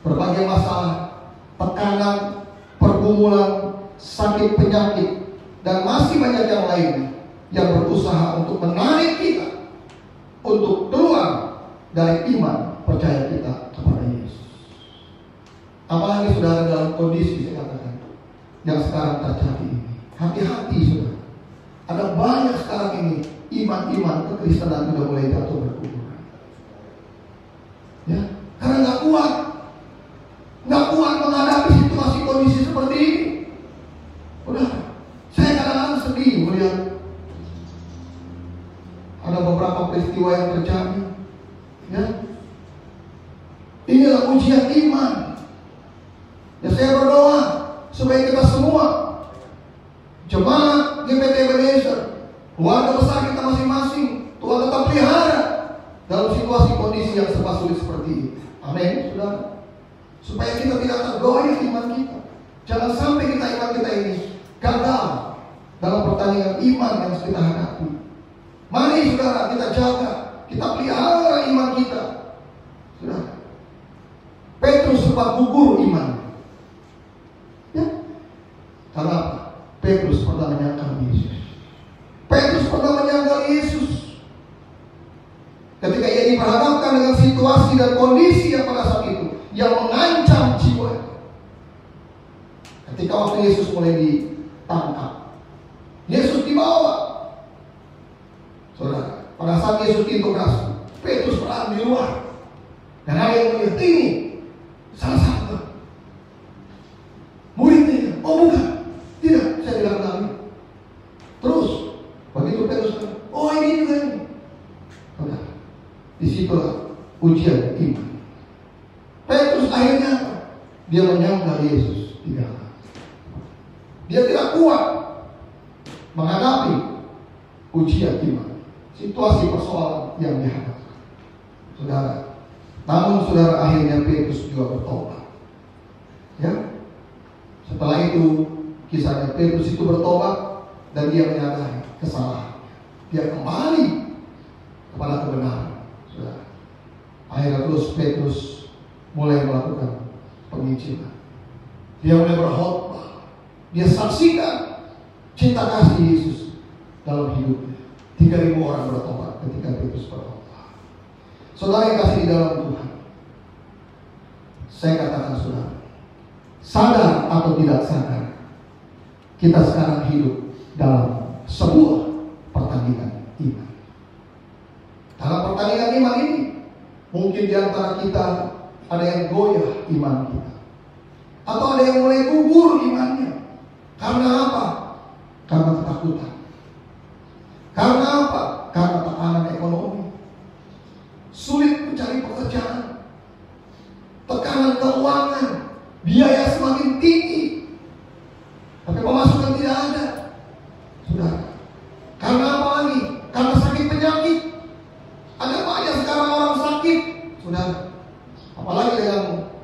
berbagai masalah, tekanan, pergumulan, sakit penyakit, dan masih banyak yang lainnya yang berusaha untuk menarik kita untuk keluar dari iman percaya kita kepada Yesus. Apalagi saudara dalam kondisi saya katakan yang sekarang terjadi ini, hati-hati saudara. Ada banyak sekarang ini iman-iman kekristenan sudah mulai jatuh berkuburan. Ya, karena nggak kuat menghadapi situasi kondisi seperti ini. Udah, saya kadang-kadang sedih melihat ada beberapa peristiwa yang terjadi. Ya, inilah ujian iman. Ya, saya berdoa supaya kita semua jemaat GPT Ebenezer, keluarga besar kita masing-masing, Tuhan tetap pelihara dalam situasi kondisi yang serba sulit seperti ini. Amin, saudara. Supaya kita tidak tergoyah iman kita. Jangan sampai iman kita ini gagal dalam pertandingan iman yang kita hadapi. Mari saudara kita jaga, kita pelihara iman kita. Saudara, Petrus sempat gugur iman. Ya, karena apa? Petrus pernah menyangkal Yesus. Petrus pernah menyangkal Yesus. Ketika ia diperhadapkan dengan situasi dan kondisi yang pada saat itu yang mengancam jiwa. Ketika waktu Yesus mulai ditangkap, Yesus dibawa. Saudara, pada saat Yesus diintegrasi, Petrus berada di luar. Dan ada yang melihat ini salah satu muridnya. Oh bukan. Tidak, saya tidak kenal. Terus begitu Petrus, oh ini juga ini. Nah, disitulah ujian iman. Petrus akhirnya dia menyangkal Yesus tidak. Dia tidak kuat menghadapi ujian iman, situasi persoalan yang dihadapi. Saudara, namun saudara akhirnya Petrus juga bertobat. Ya, setelah itu kisahnya Petrus itu bertobat dan dia menyadari kesalahan. Dia kembali kepada kebenaran. Saudara. Akhirnya terus Petrus mulai melakukan penginjilan. Dia mulai berkhotbah. Dia saksikan cinta kasih Yesus dalam hidupnya. 3.000 orang bertobat ketika Petrus berkhotbah. Saudara yang kasih di dalam Tuhan, saya katakan saudara, sadar atau tidak sadar, kita sekarang hidup dalam sebuah pertandingan iman. Dalam pertandingan iman ini, mungkin di antara kita ada yang goyah iman kita, atau ada yang mulai gugur imannya. Karena apa? Karena ketakutan. Karena apa? Karena tekanan ekonomi, sulit mencari pekerjaan, tekanan keuangan, biaya semakin tinggi, tapi pemasukan tidak ada. Sudah. Karena apa lagi? Karena sakit penyakit. Ada banyak sekarang orang sakit. Sudah. Apalagi dengan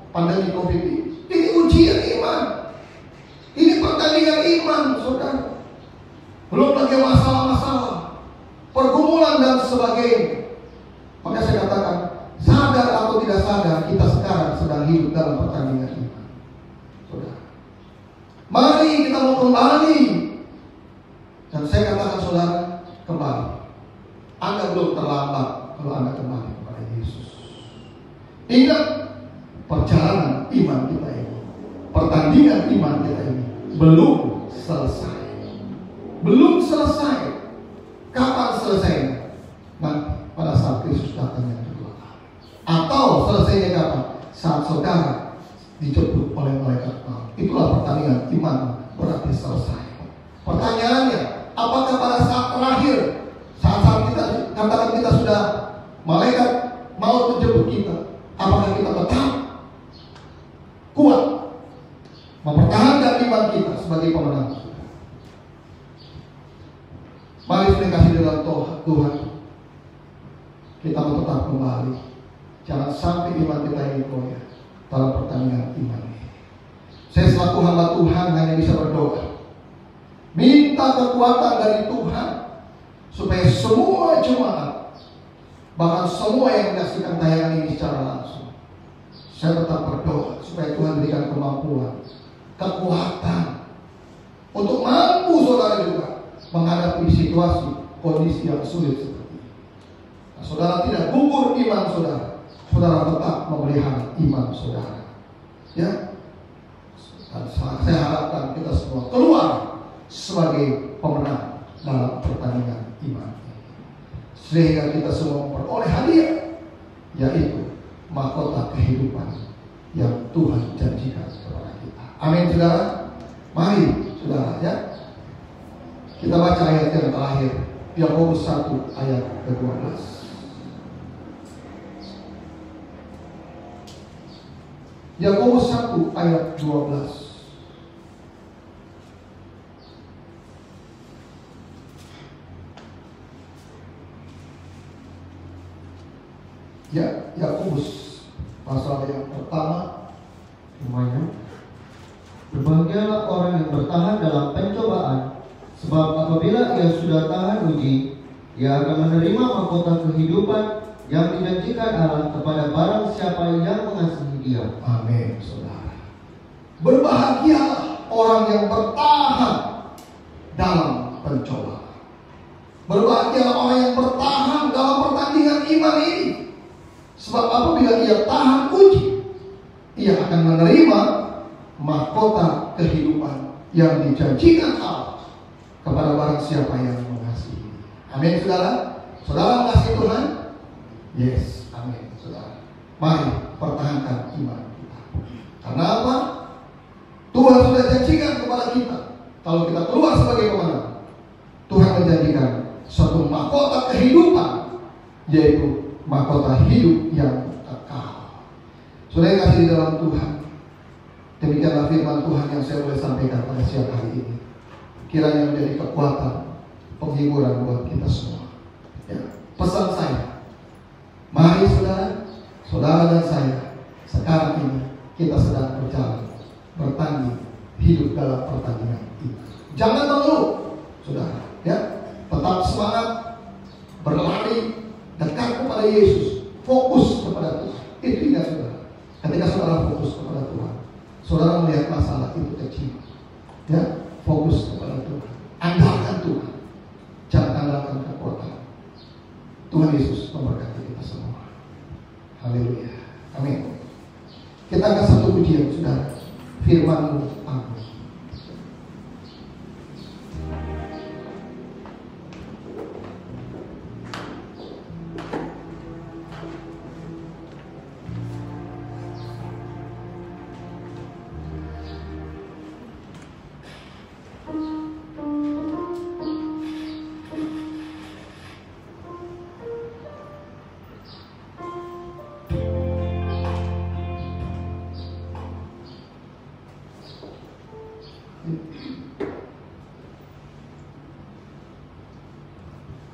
pandemi COVID ini. Ini ujian iman. Ini pertandingan iman, saudara. Belum lagi masalah-masalah, pergumulan dan sebagainya. Maka saya katakan, sadar atau tidak sadar, kita sekarang sedang hidup dalam pertandingan iman. Saudara. Mari kita mau kembali. Dan saya katakan saudara, kembali. Anda belum terlambat kalau Anda kembali kepada Yesus. Ingat, perjalanan iman kita ini, pertandingan iman kita ini belum selesai. Belum selesai. Kapan selesainya? Nah, pada saat Kristus datang yang kedua kali. Atau selesainya kapan? Saat saudara dijemput oleh malaikat maut. Itulah pertandingan iman berarti selesai. Pertanyaannya, apakah pada saat terakhir, saat kita katakan kita sudah malaikat maut menjemput kita, apakah kita tetap kuat mempertahankan iman kita sebagai pemenang? Mari kita kasih dalam Tuhan. Kita mau tetap kembali. Jangan sampai iman kita ini goyah dalam pertandingan iman ini. Saya selaku hamba Tuhan hanya bisa berdoa, minta kekuatan dari Tuhan supaya semua jemaat, bahkan semua yang menyaksikan tayangan ini secara langsung, saya tetap berdoa supaya Tuhan berikan kemampuan, kekuatan untuk mampu saudara juga menghadapi situasi, kondisi yang sulit seperti ini. Nah, saudara tidak gugur iman saudara. Saudara tetap memelihara iman saudara. Ya, dan saya harapkan kita semua keluar sebagai pemenang dalam pertandingan iman ini, sehingga kita semua memperoleh hadiah, yaitu mahkota kehidupan yang Tuhan janjikan kepada kita. Amin saudara. Mari saudara ya, kita baca ayat yang terakhir, Yakobus 1 ayat ke-12. Yakobus 1 ayat 12. Ya, Yakobus pasal yang pertama. Semuanya, berbahagialah orang yang bertahan dalam pencobaan, sebab apabila ia sudah tahan uji, ia akan menerima mahkota kehidupan yang dijanjikan Allah kepada barang siapa yang mengasihi Dia. Amin, saudara. Berbahagialah orang yang bertahan dalam pencobaan. Berbahagialah orang yang bertahan dalam pertandingan iman ini. Sebab apabila ia tahan uji, ia akan menerima mahkota kehidupan yang dijanjikan Allah kepada barang siapa yang mengasihi. Amin, saudara. Saudara mengasihi Tuhan? Yes, amin, saudara. Mari pertahankan iman kita. Karena apa? Tuhan sudah janjikan kepada kita, kalau kita keluar sebagai pemenang, Tuhan menjanjikan suatu mahkota kehidupan, yaitu mahkota hidup yang kekal. Saudara yang kasih di dalam Tuhan, demikianlah firman Tuhan yang saya boleh sampaikan pada siang hari ini. Kiranya menjadi kekuatan, penghiburan buat kita semua. Ya, pesan saya, mari saudara dan saya, sekarang ini kita sedang bertanding hidup dalam pertandingan ini. Jangan mengeluh, saudara. Ya, tetap semangat, berlari dekat kepada Yesus, fokus kepada Tuhan. Itu ingat saudara. Ketika saudara fokus kepada Tuhan, saudara melihat masalah itu kecil. Ya, fokus kepada Tuhan, andalkan Tuhan, jangan andalkan kekuatan. Tuhan Yesus memberkati kita semua. Haleluya. Amin. Kita akan satu pujian, saudara. Firman-Mu aku.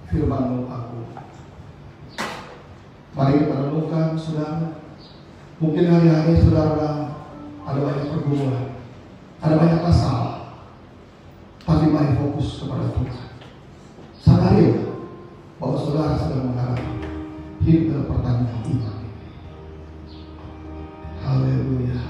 Firman-Mu aku. Mari kita renungkan, saudara. Mungkin hari-hari saudara ada banyak pergumulan, ada banyak masalah, tapi mari fokus kepada Tuhan. Sadari bahwa saudara sedang menghadapi hidup dalam pertandingan iman ini. Haleluya.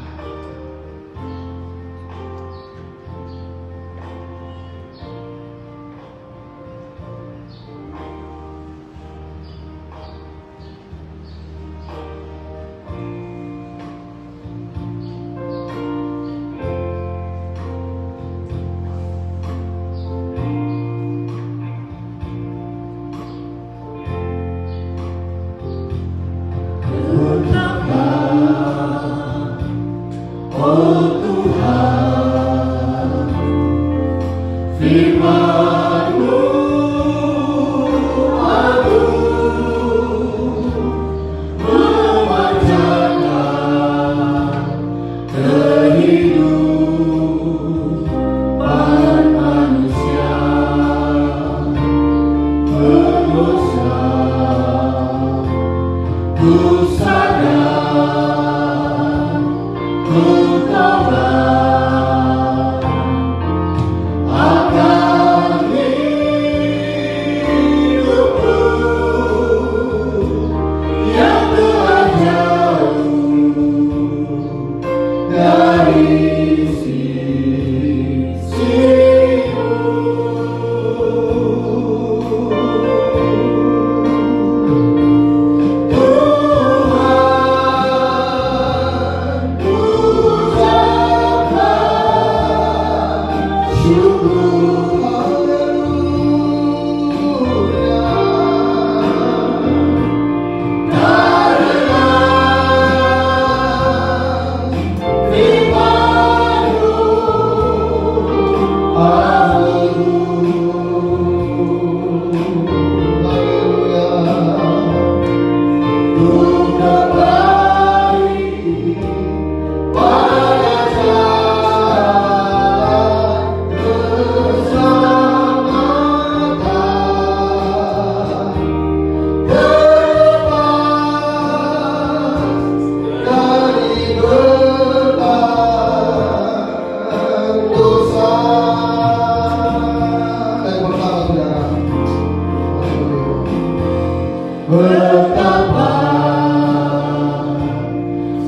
Betapa,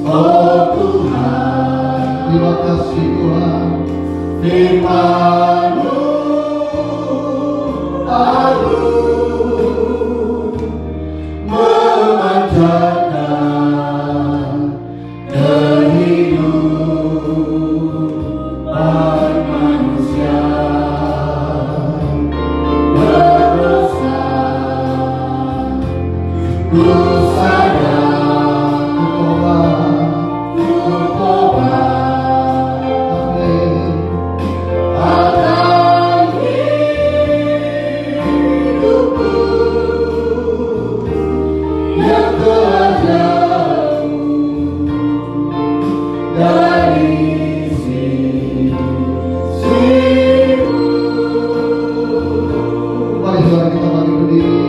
oh Tuhan, terima kasih Tuhan, firman-Mu agung memancarkan kehidupan manusia berdosa. Ku sadar, ku tobat, amin, akan hidupku yang telah jauh dari sisimu. Mari saudara kita bagi berdiri.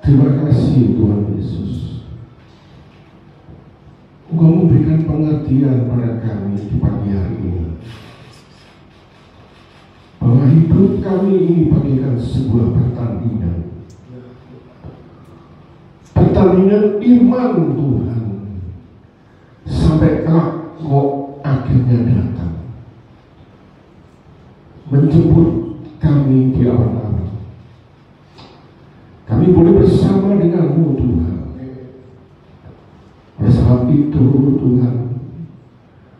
Terima kasih Tuhan Yesus. Engkau memberikan pengertian pada kami di pagi hari ini, bahwa hidup kami ini bagaikan sebuah pertandingan. Pertandingan iman Tuhan, sampai kelak Engkau akhirnya datang menjemput kami di awan-awan. Kami boleh bersama dengan-Mu Tuhan. Oleh sebab itu Tuhan,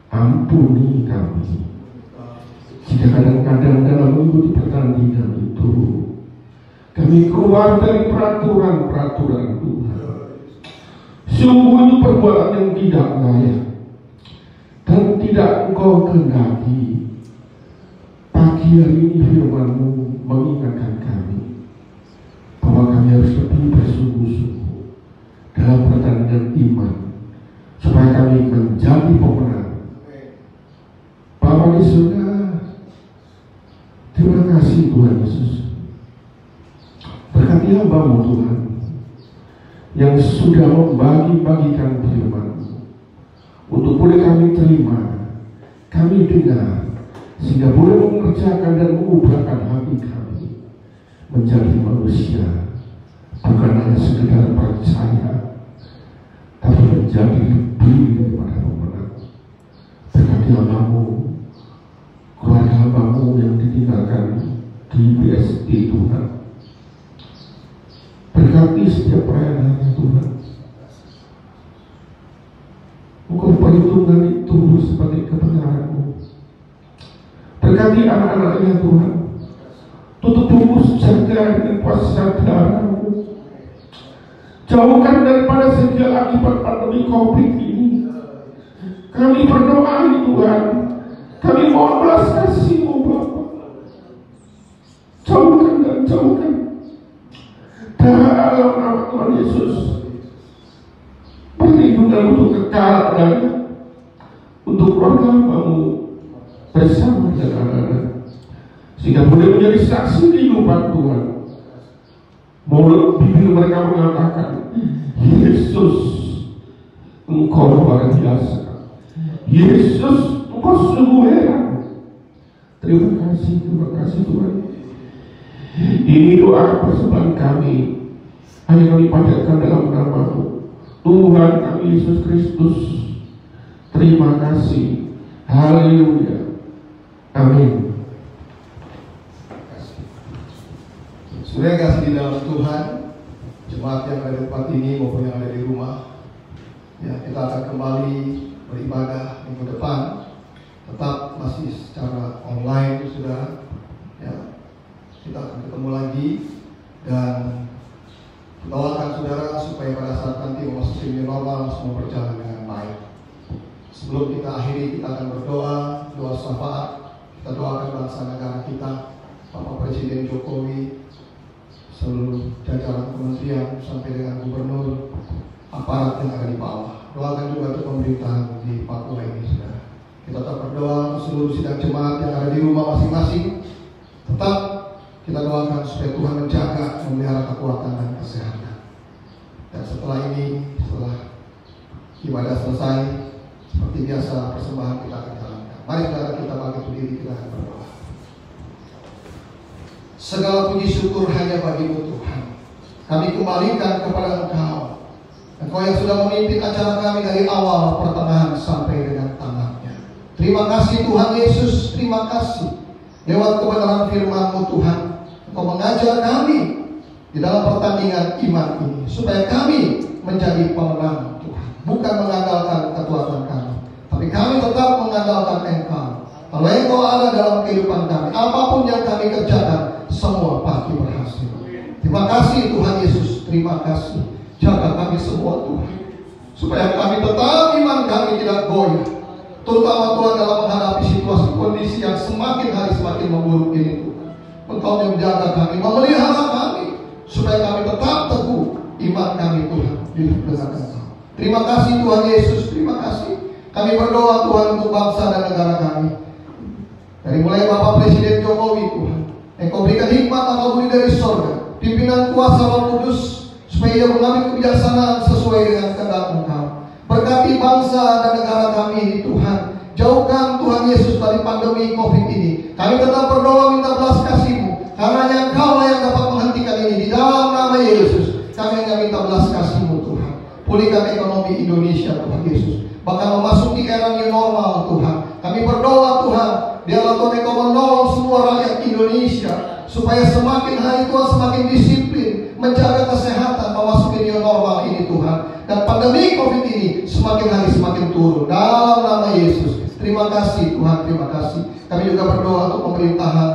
ampuni kami jika kadang-kadang dalam mengikuti pertandingan itu kami keluar dari peraturan-peraturan Tuhan. Sungguh itu perbuatan yang tidak layak dan tidak Engkau kehendaki. Pagi hari ini firman-Mu mengingatkan kami bahwa kami harus lebih bersungguh-sungguh dalam pertandingan iman, supaya kami menjadi pemenang. Bapa di surga, terima kasih Tuhan Yesus. Berkati hamba-Mu Tuhan, yang sudah membagi-bagikan firman-Mu, untuk boleh kami terima kami dengar, sehingga boleh mengerjakan dan mengubahkan hati kami menjadi manusia, bukan hanya sekedar percaya, tapi menjadi lebih daripada pemenang. Berkati hambamu, keluarga hambamu yang ditinggalkan di BSD Tuhan. Berkati setiap pelayanannya Tuhan. Engkau perhitungkan itu sebagai kebenaran-Mu. Berkati anak-anaknya Tuhan. Tutup bungkus jaga dengan kuasa darah-Mu. Jauhkan daripada segala akibat pandemi COVID ini. Kami berdoa Tuhan. Kami mohon belas kasih-Mu Bapa. Jauhkan dan jauhkan. Dalam nama Tuhan Yesus. Perlindungan untuk kekal adanya untuk keluarga hambamu bersama dengan anak-anak, sehingga boleh menjadi saksi kehidupan Tuhan. Mulut bibir mereka mengatakan, Yesus, Engkau luar biasa. Yesus, Engkau sungguh heran. Terima kasih Tuhan. Ini doa persembahan kami, hanya kami panjatkan dalam nama-Mu Tuhan kami Yesus Kristus. Terima kasih. Haleluya. Amin. Saudara yang kasih di dalam Tuhan, jemaat yang ada di tempat ini maupun yang ada di rumah, ya, kita akan kembali beribadah minggu depan, tetap masih secara online, saudara. Ya, kita akan ketemu lagi dan doakan saudara supaya pada saat nanti memasuki new normal semua berjalan dengan baik. Sebelum kita akhiri, kita akan berdoa, doa syafaat. Kita doakan bangsa negara kita, Bapak Presiden Jokowi, seluruh jajaran kementerian sampai dengan gubernur, aparat yang ada di bawah. Doakan juga untuk pemerintahan di Papua ini, saudara. Kita tetap berdoa seluruh sidang jemaat yang ada di rumah masing-masing. Tetap kita doakan supaya Tuhan menjaga, memelihara kekuatan dan kesehatan. Dan setelah ini, setelah ibadah selesai, seperti biasa persembahan kita akan jalankan. Mari saudara kita bangkit berdiri, kita akan berdoa. Segala puji syukur hanya bagi-Mu Tuhan. Kami kembalikan kepada Engkau. Engkau yang sudah memimpin acara kami dari awal, pertengahan sampai dengan tamatnya. Terima kasih Tuhan Yesus, terima kasih. Lewat kebenaran firman-Mu Tuhan, Engkau mengajar kami di dalam pertandingan iman ini, supaya kami menjadi pemenang Tuhan. Bukan mengandalkan kekuatan kami, tapi kami tetap mengandalkan Engkau. Kalau Engkau ada dalam kehidupan kami, apapun yang kami kerjakan, semua pasti berhasil. Terima kasih Tuhan Yesus, terima kasih. Jaga kami semua Tuhan, supaya kami tetap iman kami tidak goyah. Terutama Tuhan dalam menghadapi situasi kondisi yang semakin hari semakin memburuk ini Tuhan. Engkau yang menjaga kami, memelihara kami, supaya kami tetap teguh iman kami Tuhan di dalam Engkau. Terima kasih Tuhan Yesus, terima kasih. Kami berdoa Tuhan untuk bangsa dan negara kami. Dari mulai Bapak Presiden Jokowi Tuhan, Engkau berikan hikmat akal budi dari sorga, pimpinan kuasa Roh Kudus, supaya ia mengambil kebijaksanaan sesuai dengan kehendak Engkau. Berkati bangsa dan negara kami Tuhan. Jauhkan Tuhan Yesus dari pandemi COVID ini. Kami tetap berdoa minta belas kasih-Mu, karena Engkau yang dapat menghentikan ini. Di dalam nama Yesus kami hanya minta belas kasih-Mu Tuhan. Pulihkan ekonomi Indonesia Tuhan Yesus, bahkan memasuki era new normal Tuhan. Kami berdoa Tuhan, biarlah Tuhan Engkau menolong semua rakyat Indonesia, supaya semakin hari Tuhan semakin disiplin menjaga kesehatan memasuki new normal ini Tuhan. Dan pandemi COVID ini semakin hari semakin turun dalam nama Yesus. Terima kasih Tuhan, terima kasih. Kami juga berdoa untuk pemerintahan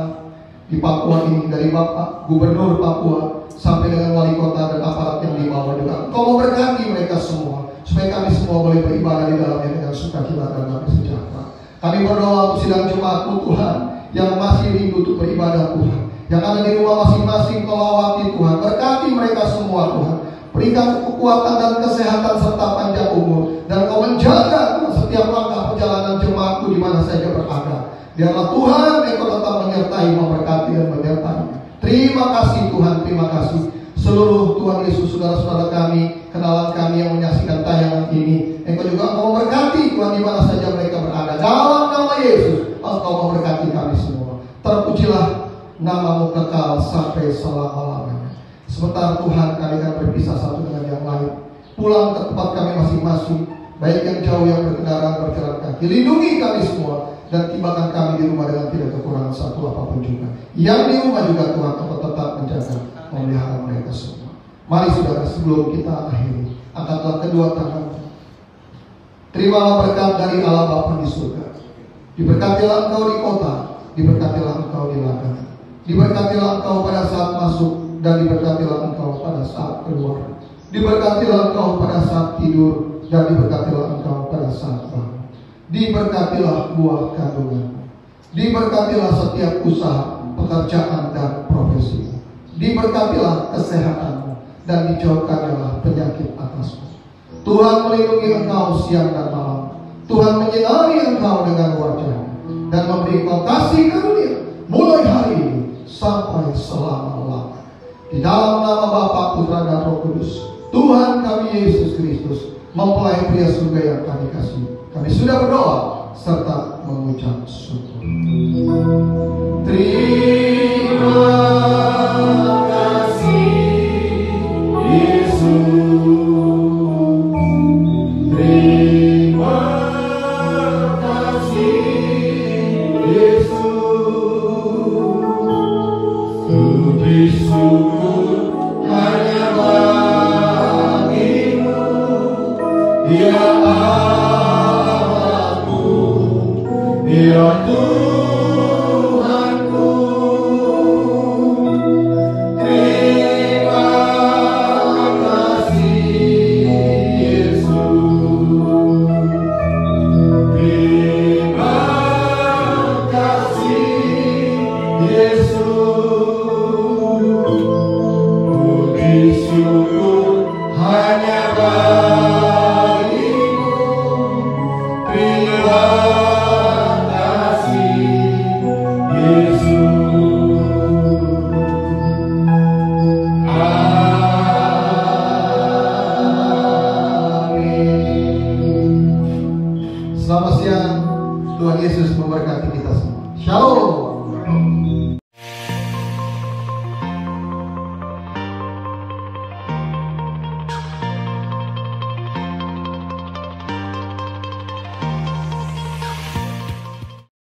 di Papua ini, dari Bapak Gubernur Papua sampai dengan wali kota dan aparat yang di bawah juga. Engkau memberkati mereka semua, supaya kami semua boleh beribadah di dalamnya dengan sukacita dan damai sejahtera. Kami berdoa untuk sidang jemaat-Mu Tuhan yang masih rindu untuk beribadah Tuhan, yang ada di rumah masing-masing melawati Tuhan. Berkati mereka semua Tuhan. Berikan kekuatan dan kesehatan serta panjang umur. Dan Kau menjaga Tuhan setiap langkah perjalanan jemaat-Mu di mana saja berada. Biarlah Tuhan Engkau tetap menyertai, memberkati dan menyertai. Terima kasih Tuhan, terima kasih. Seluruh Tuhan Yesus, saudara-saudara kami, kenalan kami yang menyaksikan tayangan ini, Engkau juga mau memberkati Tuhan di mana saja mereka berada. Dalam nama Yesus Kamu kekal sampai selama-lamanya. Sementara Tuhan, kami akan berpisah satu dengan yang lain, pulang ke tempat kami masing-masing, baik yang jauh yang berkendaraan berjalan kaki. Lindungi kami semua dan tibakan kami di rumah dengan tidak kekurangan satu apapun juga. Yang di rumah juga Tuhan, Engkau tetap menjaga, memelihara mereka semua. Mari saudara, sebelum kita akhiri, angkatlah kedua tangan. Terimalah berkat dari Allah Bapa di surga. Diberkatilah engkau di kota, diberkatilah engkau di ladang, diberkatilah engkau pada saat masuk, dan diberkatilah engkau pada saat keluar. Diberkatilah engkau pada saat tidur, dan diberkatilah engkau pada saat bangun. Diberkatilah buah kandunganmu. Diberkatilah setiap usaha, pekerjaan, dan profesimu. Diberkatilah kesehatanmu, dan dijauhkanlah penyakit atasmu. Tuhan melindungi engkau siang dan malam. Tuhan menyinari engkau dengan wajah-Nya dan memberi engkau kasih karunia mulai hari ini sampai selama-lamanya. Di dalam nama Bapa, Putra, dan Roh Kudus, Tuhan kami Yesus Kristus, mempelai pria surga yang kami kasih, kami sudah berdoa serta mengucap syukur. Terima kasih Yesus. Selamat siang, Tuhan Yesus memberkati kita semua. Shalom.